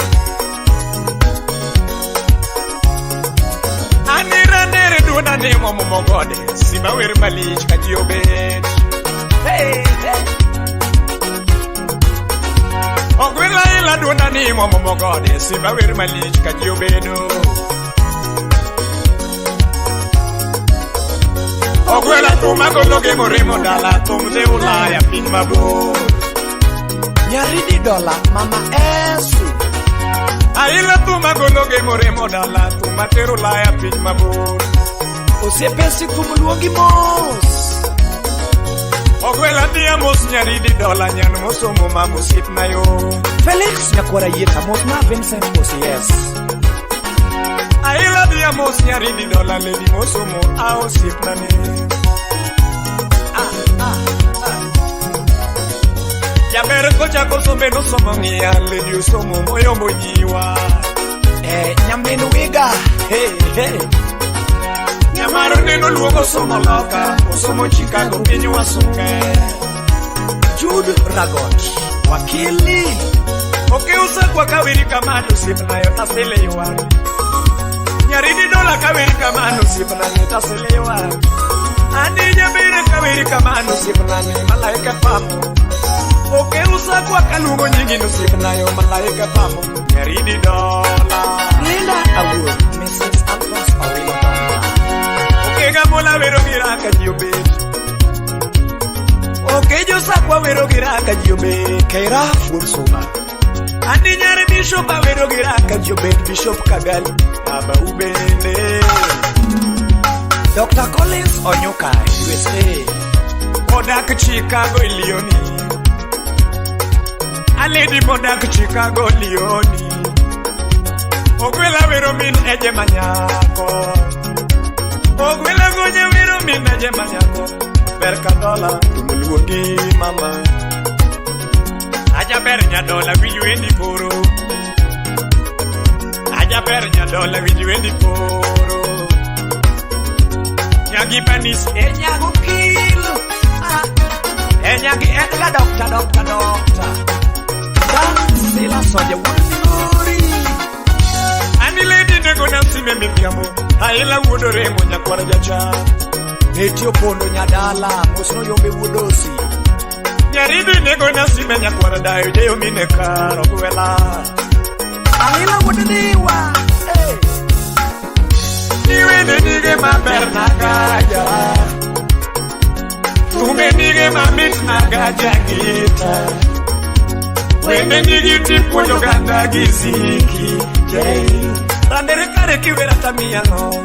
[SPEAKER 6] Anira nere duona ne momo mogode Sima wer malich ka jiobet Hey Okwela ila duona ne momo mogode Sima wer malich ka jiobedo Okwela tuma kologe moremo dala Tumde ulaya pin mabur
[SPEAKER 3] Nyaridi dola mama esu
[SPEAKER 6] Aila tuma kologe moremo dala Tuma teru laya pin mabur
[SPEAKER 3] Osiepesi kumuluongi mos.
[SPEAKER 6] Ogwela dia mos nyaridi dola nyan mosomo ma mosip na yo.
[SPEAKER 3] Felix nyakwara yeta mos na Vincent OCS.
[SPEAKER 6] Aila dia mos nyaridi dola lady mosomo a osip na ne. Ya bere kocha kosombe no somo ngia lady usomo moyo mojiwa.
[SPEAKER 3] Nyambinu wiga. Hey.
[SPEAKER 6] Nyamaro neno luogo somo loka, osomo Chicago pinyu wasunge.
[SPEAKER 3] Jude Ragot, wakili.
[SPEAKER 6] Usa kwa kawiri kamano sipna yo tasile yuwani. Nyaridi dola kawiri kamano sipna yo tasile yuwani. Andi nyabire kawiri kamano sipna yo malaika pamo. Usa kwa kalungo nyingi no sipna yo malaika pamo. Nyaridi dola
[SPEAKER 3] Linda Award, Mrs. Alphonse Awila.
[SPEAKER 6] Mola vero giraka jiobet.
[SPEAKER 3] Yo sakwa vero giraka jiobet. Kaira Fursoma.
[SPEAKER 6] Andi nyare bishop vero giraka jiobet. Bishop Kagali Baba ubende.
[SPEAKER 3] Dr. Collins Onyoka USA.
[SPEAKER 6] Modak Chicago Leoni. A lady Modak Chicago Leoni. Ogwela vero min eje manyako. Ogwela gonya vero minaje manyako. Berka dola tumuluongi mama. Aja bernya dola vijuendi poro. Aja bernya dola vijuendi poro. Nyagi panis
[SPEAKER 3] Nyago kilo.
[SPEAKER 6] nyagi edla doctor.
[SPEAKER 3] Dan sila soja wuri.
[SPEAKER 6] Ani lady nego nansime mipiamo. Aila wudore mo nyakwara jacha.
[SPEAKER 3] Etio pondo nyadala musno yombe wudosi.
[SPEAKER 6] Nyaridi nego nansime nyakwara dayo deyo mine karo kwela.
[SPEAKER 3] Aila wudodiwa.
[SPEAKER 6] Niwe nige maber nagaja. Tume nige mamit nagaja gita. Wende nige tipo joganda giziki. Randere kare kiwera tamia no.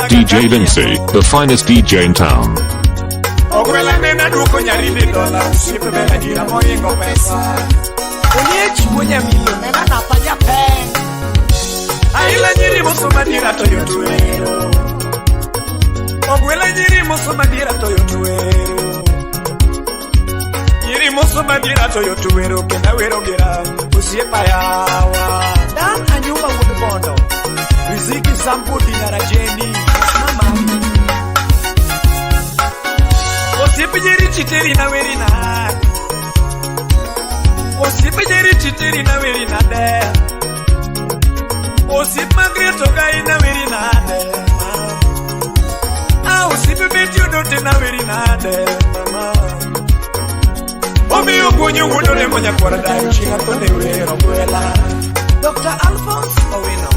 [SPEAKER 1] DJ Vincey, the finest DJ in town.
[SPEAKER 6] Ogwela nena duko nyaridi dola. Usipe bela jira moyengo pesa.
[SPEAKER 3] Onyechi mwenye milo nena napanya pen.
[SPEAKER 6] Aila nyiri musoma dira toyo tuero. Ogwela nyiri musoma dira toyo tuero. Nyiri musoma dira toyo tuero. Kena wero gira usiepa yawa.
[SPEAKER 3] Dan anyuma wudubondo. Riziki sampu dinara jeni. Mama.
[SPEAKER 6] Osiepe jeri chiteri na weri na. Osiepe jeri chiteri na weri na de. Osip magreto gai na weri nade. Osip beti odote na weri nade. Omi ugunyi udole monya kwara dayo chinga konde wero mwela.
[SPEAKER 3] Dr. Alphonse Owino.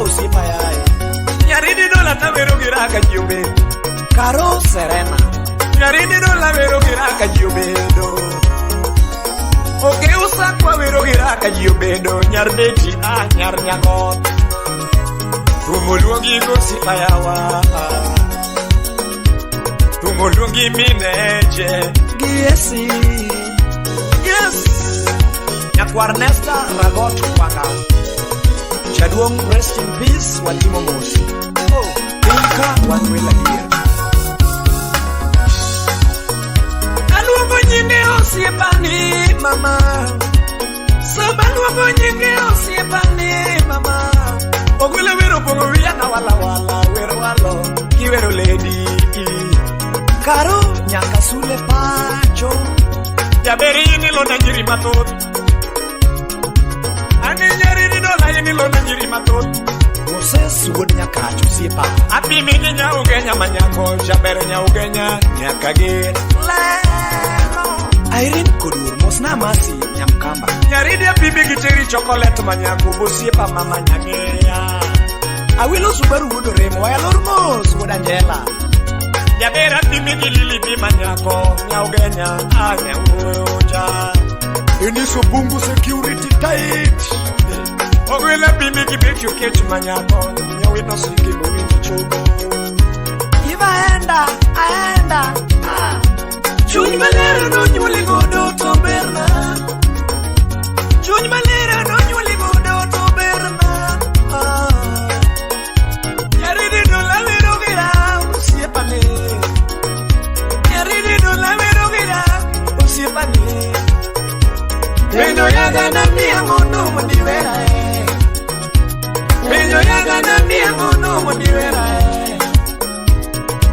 [SPEAKER 3] Osip ayayo.
[SPEAKER 6] Nyaridi dola ta wero giraka jiube.
[SPEAKER 3] Karo Serena.
[SPEAKER 6] Nyaridi dola wero giraka jiubedo. Usa kwa wero giraka jiobedo. Nyardeti nyar nyagot. Tumuluongi gosipa yawa. Tumuluongi mineje.
[SPEAKER 3] Giesi.
[SPEAKER 6] Yes.
[SPEAKER 3] Nyakwar Nesta Ragot Wanga. Chaduong rest in peace Walimo Mosi. Pinka Wanwela Dia.
[SPEAKER 6] Aluongo nyinge osiepani mama. Sabaluongo nyinge osiepani mama. Ogwela wero pongo wiya na wala wero walo. Kiwero lady.
[SPEAKER 3] Karo nyaka sule pacho.
[SPEAKER 6] Jaberi yini lona nyiri matot. Ani nyari ni dola yini lona nyiri matot.
[SPEAKER 3] Moses wod nyakacho siepa.
[SPEAKER 6] Api mingi nya ugenya manyako. Jaberi nya ugenya nyakagir.
[SPEAKER 3] Irene Kodur Mosna Masi Nyamkamba.
[SPEAKER 6] Nyaridi api mingi cheri chocolate manyako. Bosiepa mama nyangeya.
[SPEAKER 3] Awilo Subaru wudoremo. Wayalor mos wodangela.
[SPEAKER 6] Jabera pimigi lili bima nyako. Nyaugenya anya uja.
[SPEAKER 3] Eniso bungu security tight.
[SPEAKER 6] Ogwele bimi kibecho kechi manyako. Nyawe no siki mwini chogo.
[SPEAKER 3] Aenda. Chuny malero no nyuoli godo to berna. Chuny malero no nyuoli godo to berna. Yaridi no la vero gira usiepane. Yaridi no la vero gira usiepane. Pendo yaga na mia ngono mundiwera Pendo yaga na mia ngono mundiwera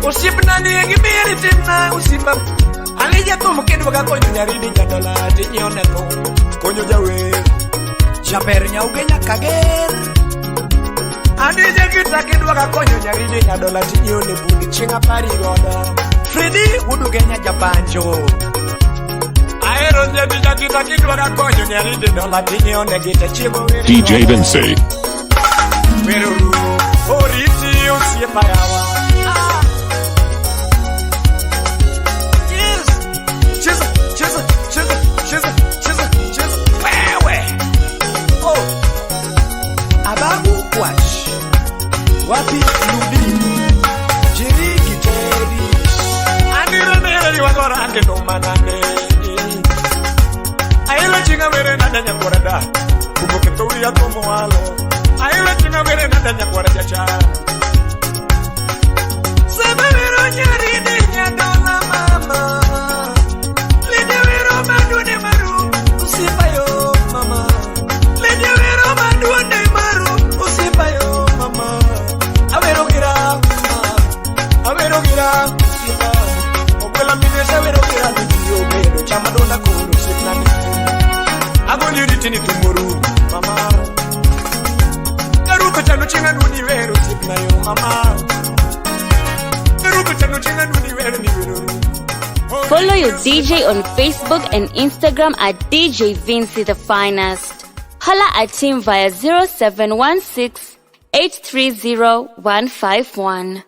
[SPEAKER 3] Usipna ni gimiri timna usipa Alija como que nuga konyo nyaridi nyadola Tinyone to konyo jawe Chaper nyaugenya kager Adija kita kinuga konyo nyaridi nyadola Tinyone budi chinga pari goda Freddy udugenya japanjo
[SPEAKER 1] DJ VINCEY.
[SPEAKER 3] Wapi ludi Jiri kiteri Anira mere wagora ande no manane Aile chinga mere na danya korada Kuboke touri ya tomo walo Aile chinga mere na danya korada cha Sebe vero nyari de nyadola mama Lede vero madune maru Usipayo mama Lede vero madune maru Usipayo mama Avero gira Usipa Okwela minesa vero gira Yo vero chamadona kuru Sipnani Agoni ritini tumuru, mama. Garuka chano chinga nuni veru sipna yo, mama. Garuka chano chinga nuni veru ni veru.
[SPEAKER 5] Follow your DJ on Facebook and Instagram at DJ Vincey the Finest. Holla at him via 0716 830 151.